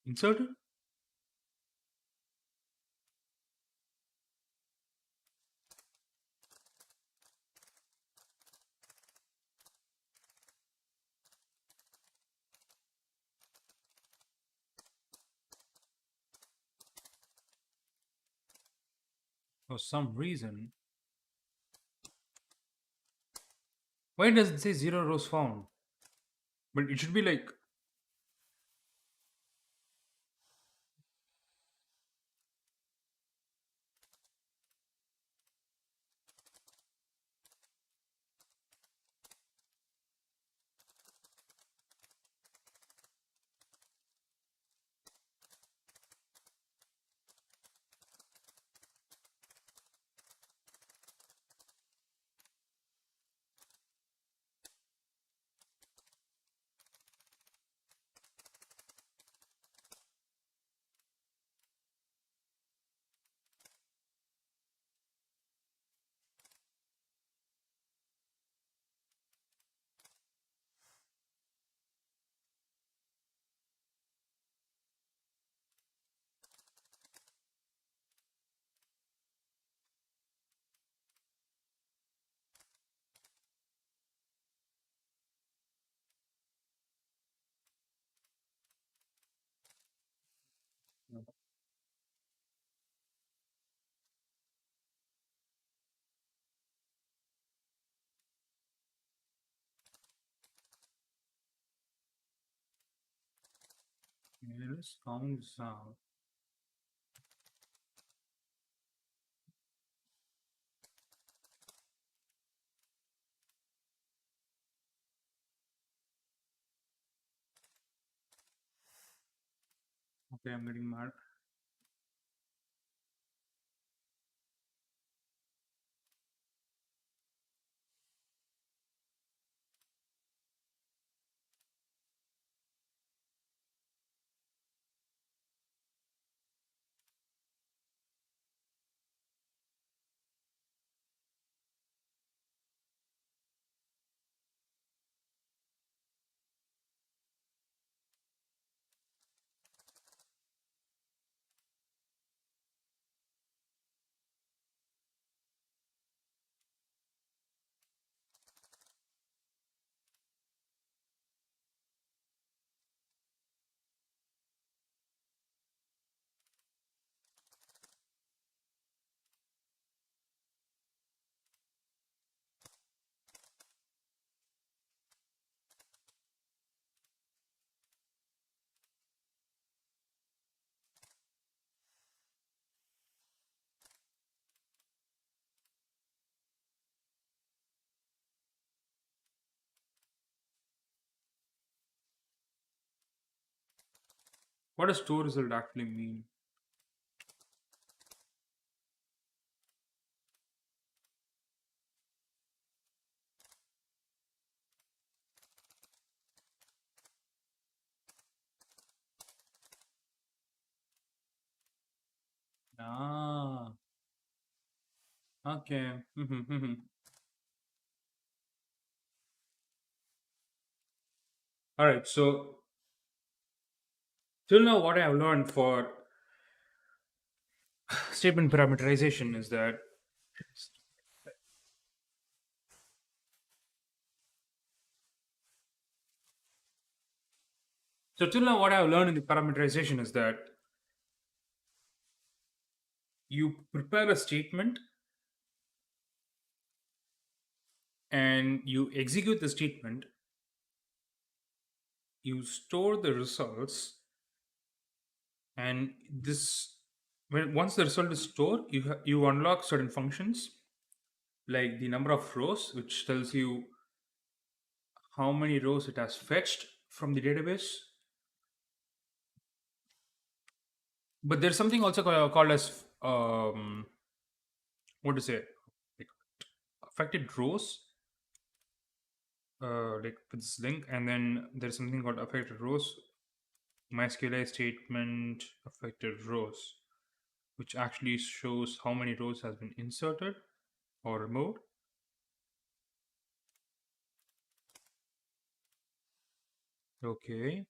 [SPEAKER 1] inserted. For some reason. Why does it say zero rows found? But it should be like, this sounds. Okay, I'm getting mad. What does store result actually mean? Ah, okay. All right. So till now, what I have learned for statement parameterization is that, so till now, what I have learned in the parameterization is that you prepare a statement and you execute the statement, you store the results, and this, when once the result is stored, you unlock certain functions like the number of rows, which tells you how many rows it has fetched from the database. But there's something also called as what to say, like affected rows, like with this link, and then there's something called affected rows. MySQL statement affected rows, which actually shows how many rows has been inserted or removed. Okay,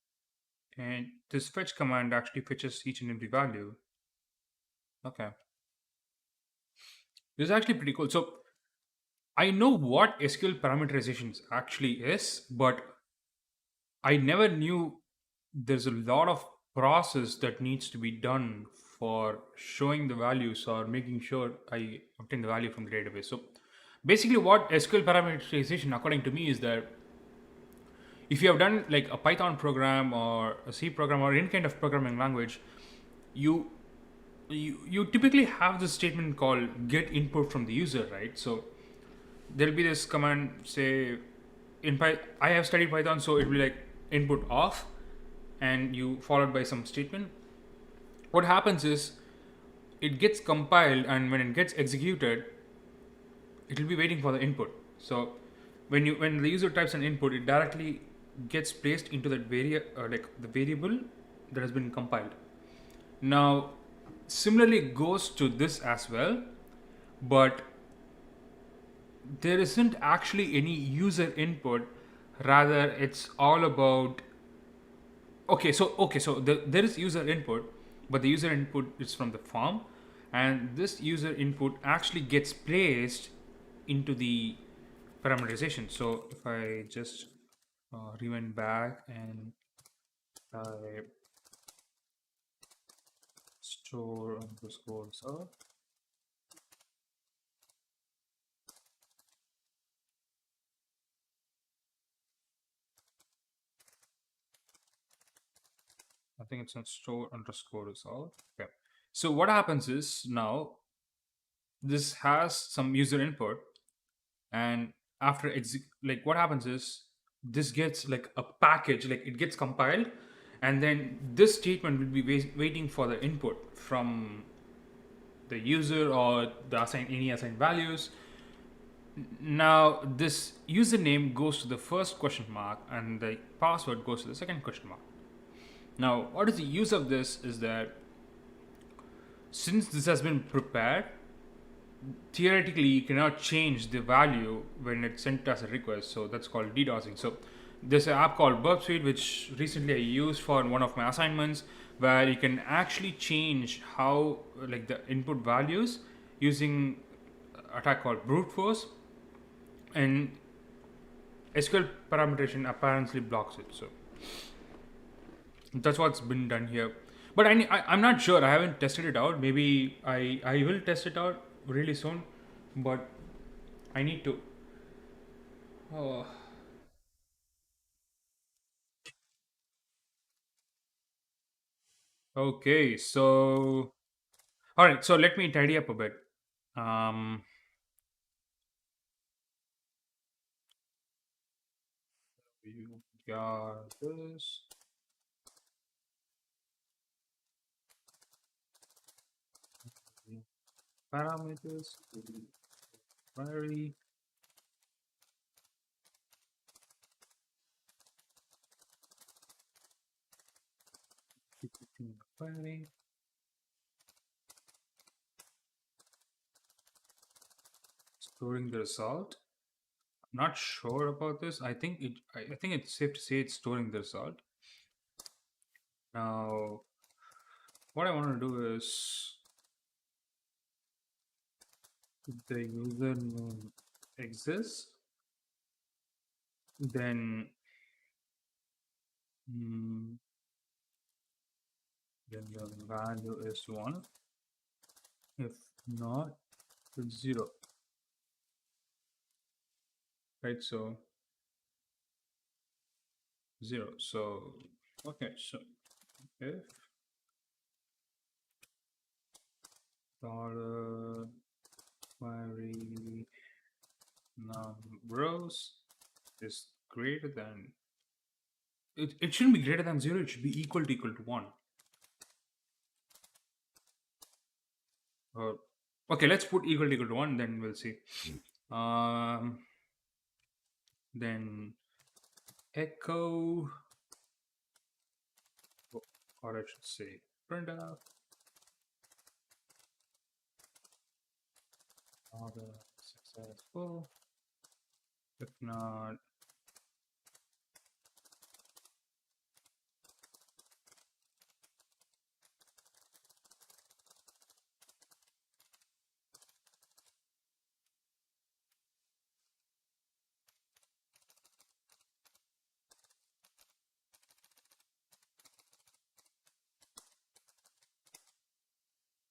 [SPEAKER 1] and this fetch command actually fetches each and every value. Okay, this is actually pretty cool. So I know what SQL parameterizations actually is, but I never knew there's a lot of process that needs to be done for showing the values or making sure I obtain the value from the database. So basically, what SQL parameterization, according to me, is that if you have done like a Python program or a C program or any kind of programming language, you you typically have this statement called get input from the user, right? So there'll be this command, say in I have studied Python, so it'll be like input off, and you followed by some statement. What happens is it gets compiled, and when it gets executed, it will be waiting for the input. So when the user types an input, it directly gets placed into that like the variable that has been compiled. Now, similarly goes to this as well, but there isn't actually any user input. Rather, it's all about, okay, so there is user input, but the user input is from the form, and this user input actually gets placed into the parameterization. So if I just rewind back and type store underscore result, I think it's on store underscore result. Okay. So what happens is now this has some user input, and after like what happens is this gets like a package, like it gets compiled, and then this statement will be waiting for the input from the user or the any assigned values. Now this username goes to the first question mark and the password goes to the second question mark. Now what is the use of this is that since this has been prepared, theoretically you cannot change the value when it's sent as a request, so that's called DDoSing. So there's an app called Burp Suite which recently I used for one of my assignments, where you can actually change how like the input values using attack called brute force, and SQL parameterization apparently blocks it. So that's what's been done here. But I'm not sure. I haven't tested it out. Maybe I will test it out really soon. But I need to. Oh, okay. So, all right. So let me tidy up a bit. Um, you got this. parameters, query, query. Storing the result. I'm not sure about this. I think it's safe to say it's storing the result. Now, what I want to do is, if the username exists, then mm, then the value is 1. If not, it's 0. Right? So 0. So okay. So if dollar query numbers is greater than, it shouldn't be greater than 0. It should be equal to 1. Or okay, let's put equal to 1. Then we'll see. Um, then echo, or I should say printf order successful. If not,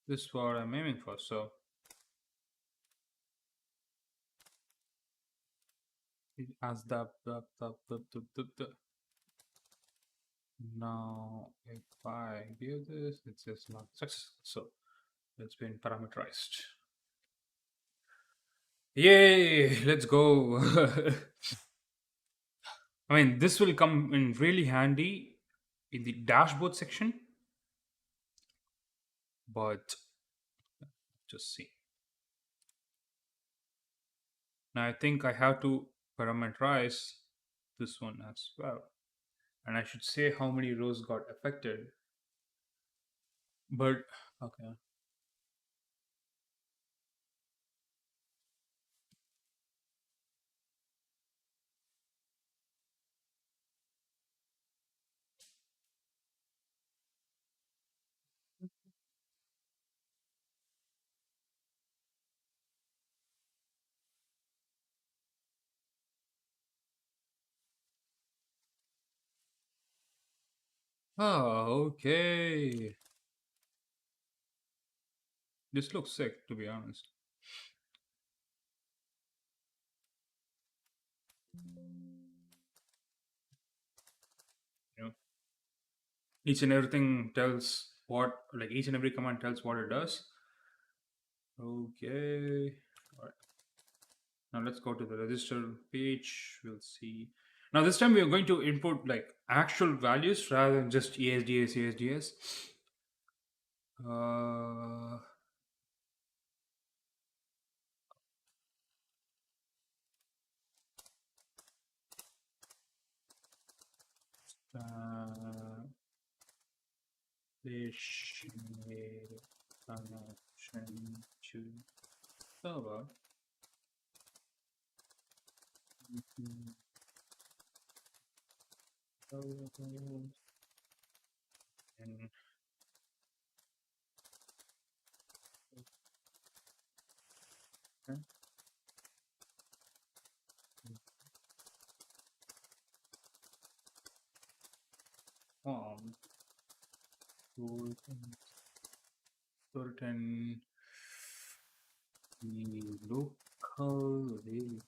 [SPEAKER 1] this is what I'm aiming for. So it has the. Now, if I give this, it says not successful. So it's been parameterized. Yay! Let's go. I mean, this will come in really handy in the dashboard section, but just see. Now I think I have to parameterize this one as well. And I should say how many rows got affected. But okay. Oh, okay. This looks sick, to be honest. You know, each and everything tells what, like each and every command tells what it does. Okay. All right. Now let's go to the register page. We'll see. Now this time we are going to input like actual values rather than just ESDS, ESDS. Uh, connection to server. And okay. Form certain the local variable.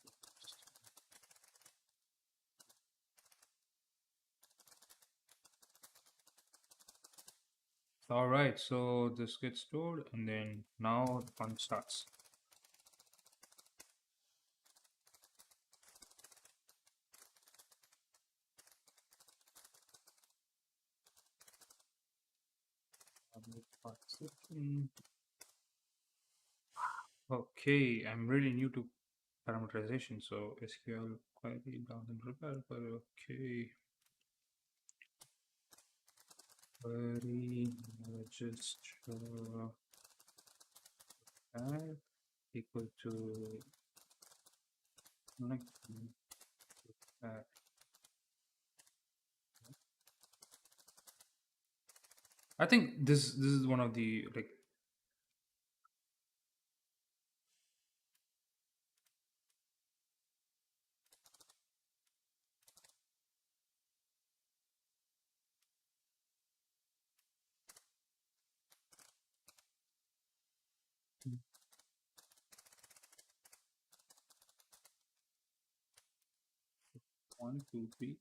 [SPEAKER 1] All right, so this gets stored, and then now the fun starts. Okay, I'm really new to parameterization, so SQL query doesn't prepare, but okay. Query register add equal to next add. I think this is one of the like 1, 2, 3,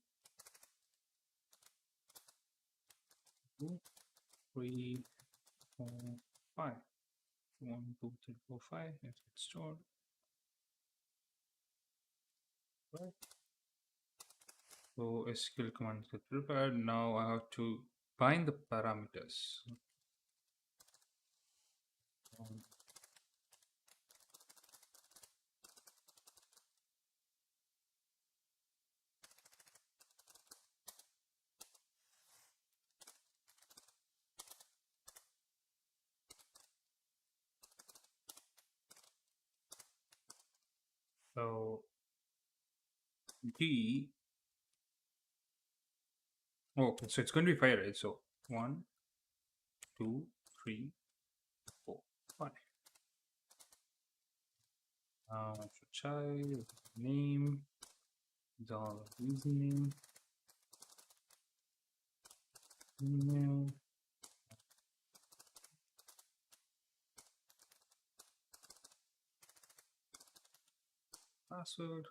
[SPEAKER 1] 2, 3, 4, 5. 1, 2, 3, 4, 5. If it's stored, right? So SQL commands get prepared. Now I have to bind the parameters. Um, So D. Oh, okay, so it's going to be 5, right? So 1, 2, 3, 4, 5. Child name, the username, email, password.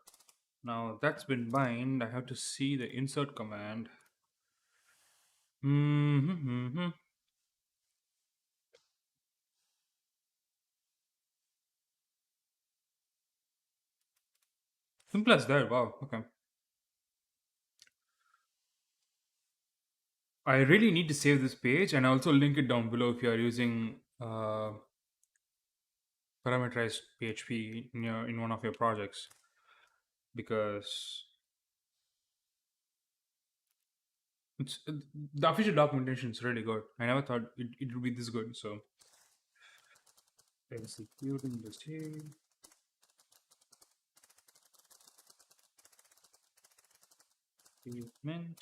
[SPEAKER 1] Now that's been bind. I have to see the insert command. Mm-hmm. Simple as that. Wow. Okay. I really need to save this page and also link it down below if you are using parameterized PHP in one of your projects because it's the official documentation is really good. I never thought it would be this good. So executing the stage. Statement,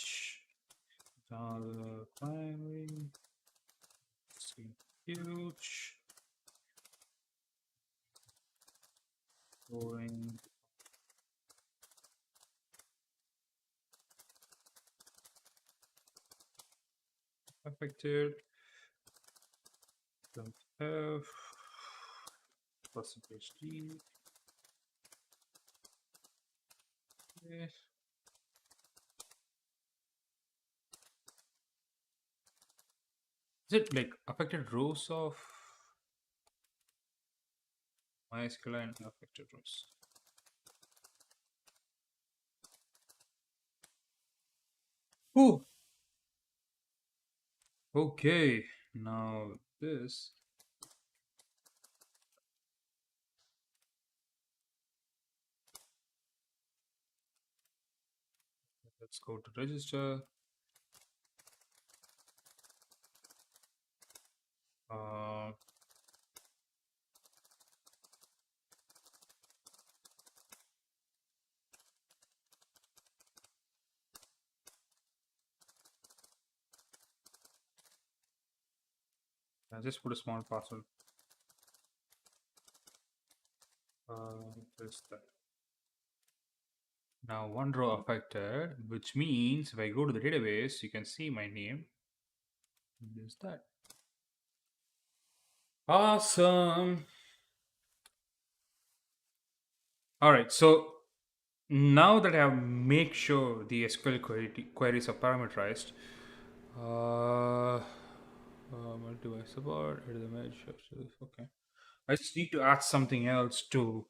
[SPEAKER 1] primary, huge, going affected, don't have, percentage D, yes. Is it like affected rows of MySQL and affected rows? Oh, okay. Now this, let's go to register. Uh, I just put a small password. This that. Now one row affected, which means if I go to the database, you can see my name. There's that. Awesome. All right. So now that I have make sure the SQL queries are parameterized, uh, multi-device support, edit the image. Okay. I just need to add something else to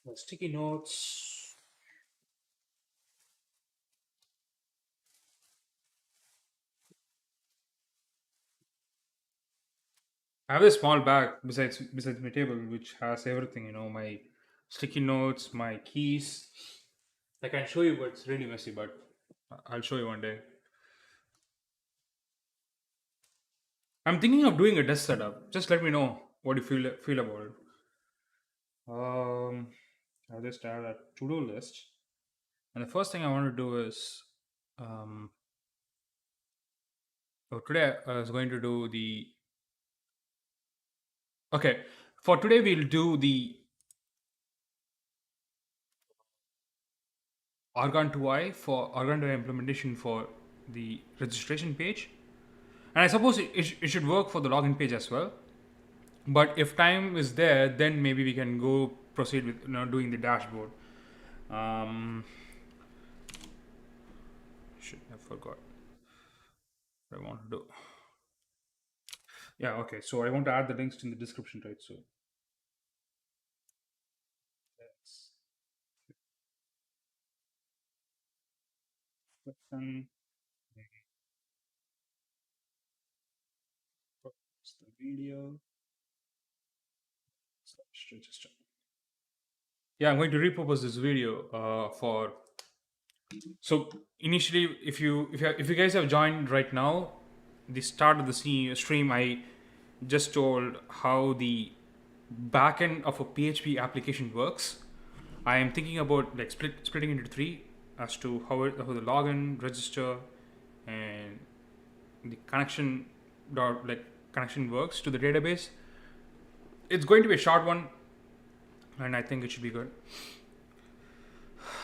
[SPEAKER 1] the sticky notes. I have a small bag besides my table, which has everything. My sticky notes, my keys. I can show you, but it's really messy. But I'll show you one day. I'm thinking of doing a desk setup. Just let me know what you feel about it. Um, I'll just add a to-do list, and the first thing I want to do is, um, today I was going to do the. Okay, for today we'll do the Argon 2i for Argon 2i implementation for the registration page, and I suppose it should work for the login page as well. But if time is there, then maybe we can go proceed with doing the dashboard. Um, shit, I forgot what I want to do. Yeah, okay. So I want to add the links in the description, right? So that's button. It's the video. Slash register. Yeah, I'm going to repurpose this video for. So initially, if you guys have joined right now, the start of the stream, I just told how the backend of a PHP application works. I am thinking about like splitting into three as to how the login, register, and the connection works to the database. It's going to be a short one, and I think it should be good.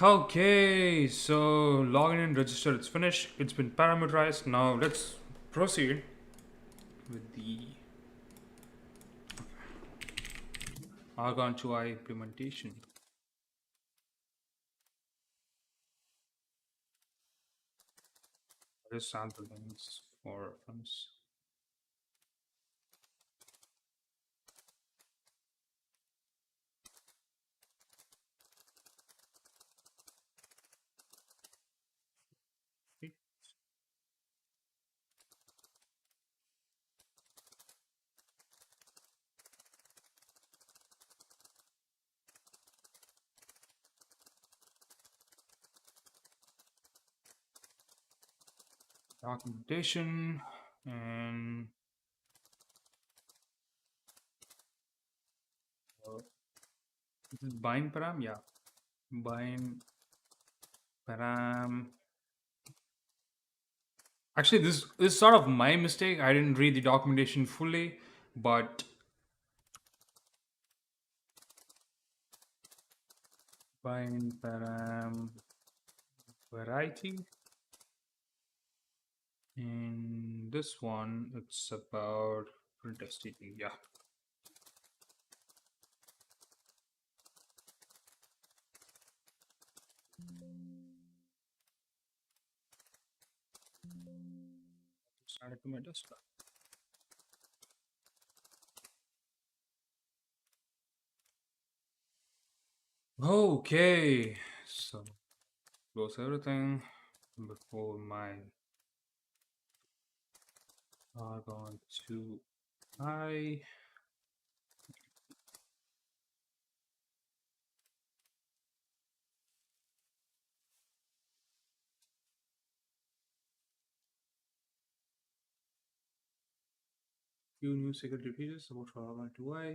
[SPEAKER 1] Okay, so login and register, it's finished. It's been parameterized. Now let's proceed with the Argon 2i implementation. Just add the links for reference. Documentation and this is bind param, yeah, bind param. Actually, this is sort of my mistake. I didn't read the documentation fully, but bind param variety. And this one, it's about print STP. Yeah. Send it to my desktop. Okay, so close everything before my Argon 2i. Few new security features support for Argon 2i.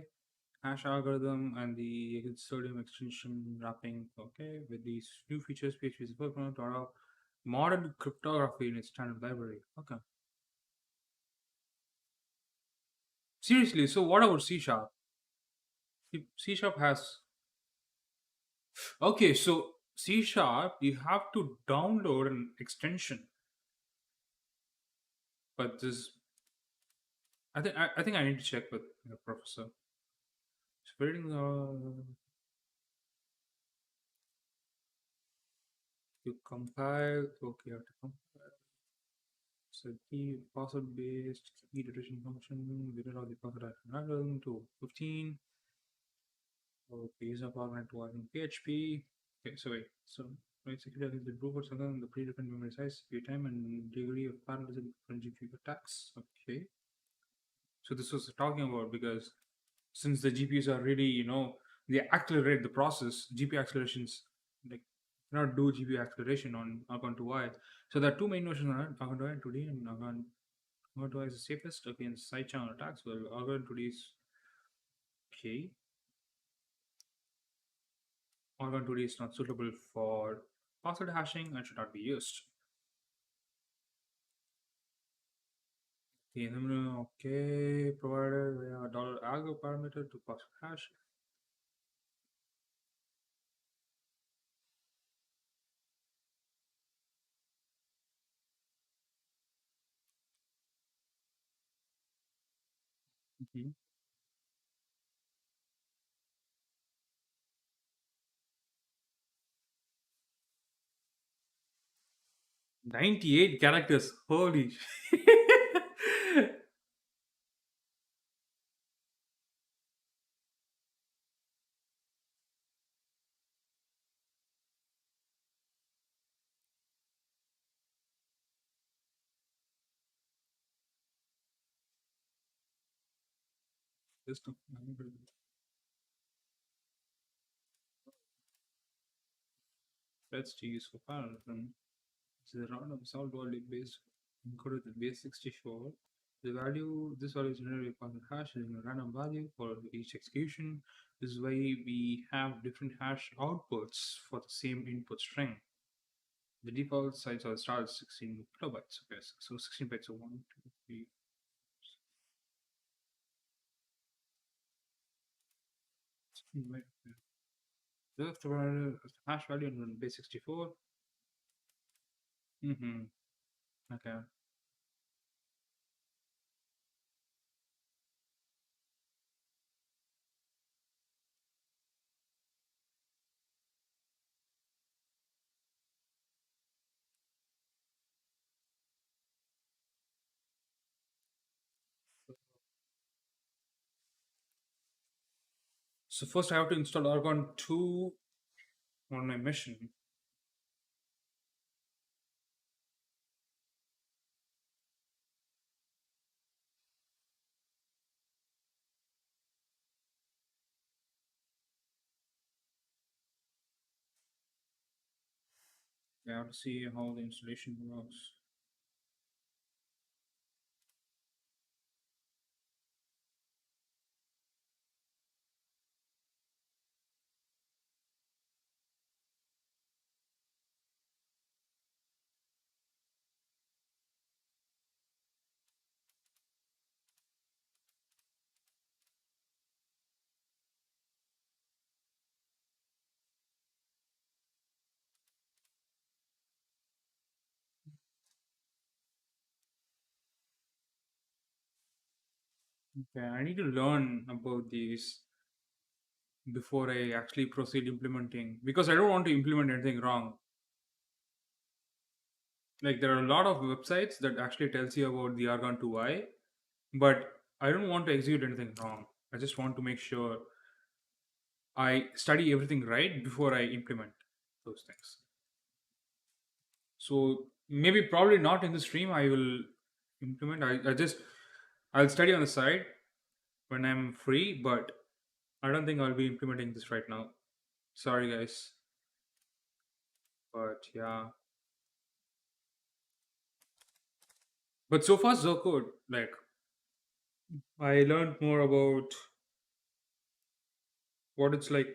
[SPEAKER 1] Hash algorithm and the sodium extension wrapping. Okay, with these new features, PHP is working on to allow modern cryptography in its standard library. Okay. Seriously, so what about C sharp? C sharp has. Okay, so C sharp, you have to download an extension. But this, I think I need to check with the professor. Spreading you compile. Okay, you have to compile. So key password based key detection function. We did all the password algorithm to 15. Okay, use of argument to in PHP. Okay, so wait. So right security is the proof or something the predefined memory size, view time, and degree of parallelism for GPU attacks. Okay. So this was talking about, because since the GPUs are really, they accelerate the process. GPU accelerations, like, cannot do GPU acceleration on Argon 2i. So there are two main versions on it: Argon 2i and 2D, and Argon 2i is the safest against side channel attacks. Well, Argon 2D is okay. Argon 2D is not suitable for password hashing and should not be used. Okay, okay, provided via $algo parameter to password hash. Mhm. 98 characters. Holy Just let's use for parallelism. This is a random solved volume based encoded with base 64. This value is generated by the hash is a random value for each execution. This is why we have different hash outputs for the same input string. The default size of the star is 16 kilobytes. Okay, so 16 bytes. So 1, 2, 3, 16 bytes. The hash value on base 64. Mm-hmm. Okay. So first I have to install Argon 2 on my machine. I have to see how the installation works. Okay, I need to learn about these before I actually proceed implementing, because I don't want to implement anything wrong. Like, there are a lot of websites that actually tells you about the Argon 2i, but I don't want to execute anything wrong. I just want to make sure I study everything right before I implement those things. So maybe probably not in the stream I will implement. I'll study on the side when I'm free, but I don't think I'll be implementing this right now. Sorry guys. But yeah. But so far so good. Like, I learned more about what it's like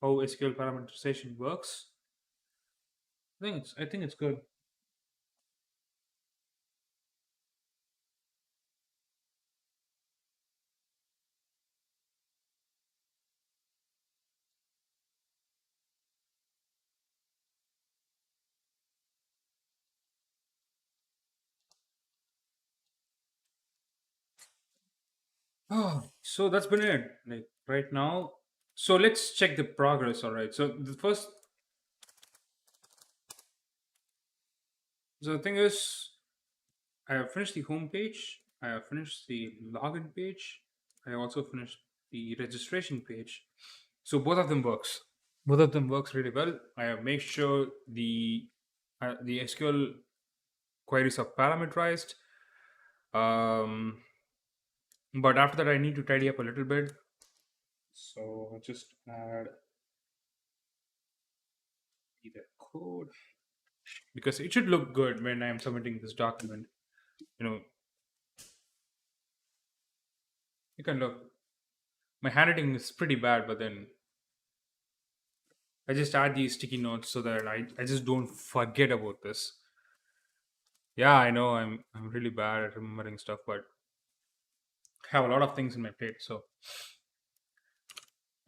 [SPEAKER 1] how SQL parameterization works. I think it's good. Oh, so that's been it. Like right now. So let's check the progress. All right. So the thing is, I have finished the home page. I have finished the login page. I have also finished the registration page. So both of them works. Both of them works really well. I have made sure the SQL queries are parameterized. Um, But after that, I need to tidy up a little bit. So I'll just add the code because it should look good when I'm submitting this document. You know, you can look. My handwriting is pretty bad, but then I just add these sticky notes so that I just don't forget about this. Yeah, I know I'm really bad at remembering stuff, but I have a lot of things in my plate. So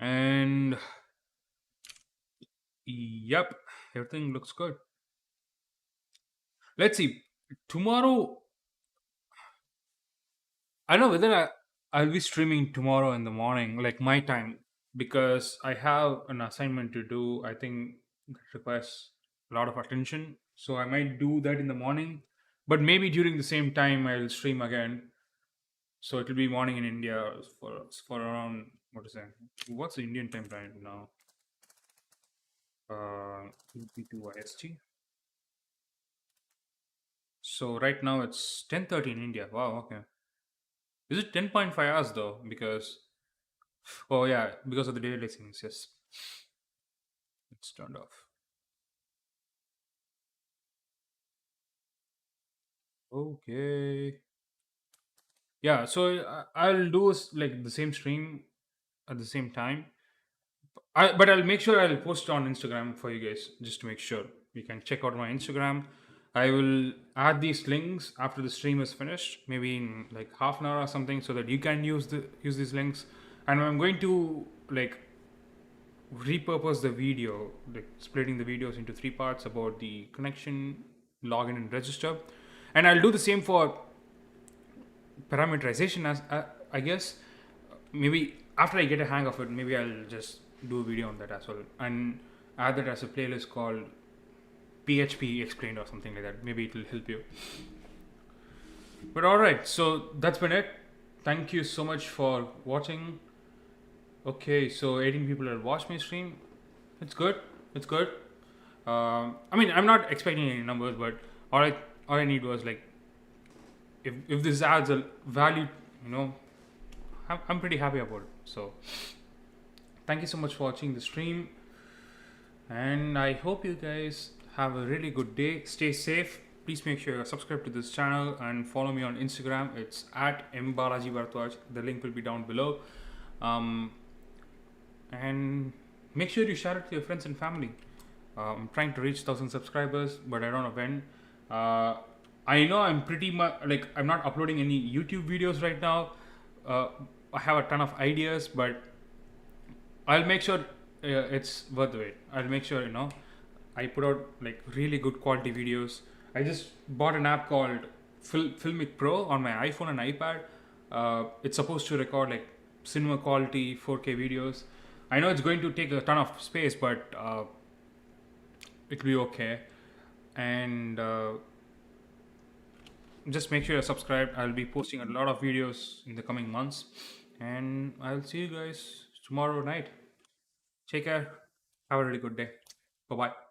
[SPEAKER 1] and yep, everything looks good. Let's see. Tomorrow, I don't know whether I'll be streaming tomorrow in the morning, like my time, because I have an assignment to do. I think it requires a lot of attention. So I might do that in the morning, but maybe during the same time I'll stream again. So it will be morning in India for around what is that? What's the Indian time right now? EP2 IST. So right now it's 10:30 in India. Wow, okay. Is it 10.5 hours though? Because oh yeah, because of the daylight savings. Yes, it's turned off. Okay. Yeah, so I'll do like the same stream at the same time. But I'll make sure I'll post on Instagram for you guys just to make sure you can check out my Instagram. I will add these links after the stream is finished, maybe in like half an hour or something, so that you can use these links. And I'm going to like repurpose the video, like splitting the videos into three parts about the connection, login, and register. And I'll do the same for parameterization as I guess maybe after I get a hang of it, maybe I'll just do a video on that as well and add that as a playlist called PHP explained or something like that. Maybe it will help you. But all right, so that's been it. Thank you so much for watching. Okay, so 18 people have watched my stream. It's good. It's good. I mean, I'm not expecting any numbers, but all I need was like if this adds a value, you know, I'm pretty happy about it. So thank you so much for watching the stream, and I hope you guys have a really good day. Stay safe. Please make sure you're subscribed to this channel and follow me on Instagram. It's at Balaji Bharatwaj. The link will be down below. Um, and make sure you share it to your friends and family. I'm trying to reach 1,000 subscribers, but I don't know when. I know I'm pretty much like I'm not uploading any YouTube videos right now. I have a ton of ideas, but I'll make sure it's worth the wait. I'll make sure I put out like really good quality videos. I just bought an app called Filmic Pro on my iPhone and iPad. It's supposed to record like cinema quality 4K videos. I know it's going to take a ton of space, but it'll be okay. And just make sure you're subscribed. I'll be posting a lot of videos in the coming months, and I'll see you guys tomorrow night. Take care. Have a really good day. Bye bye.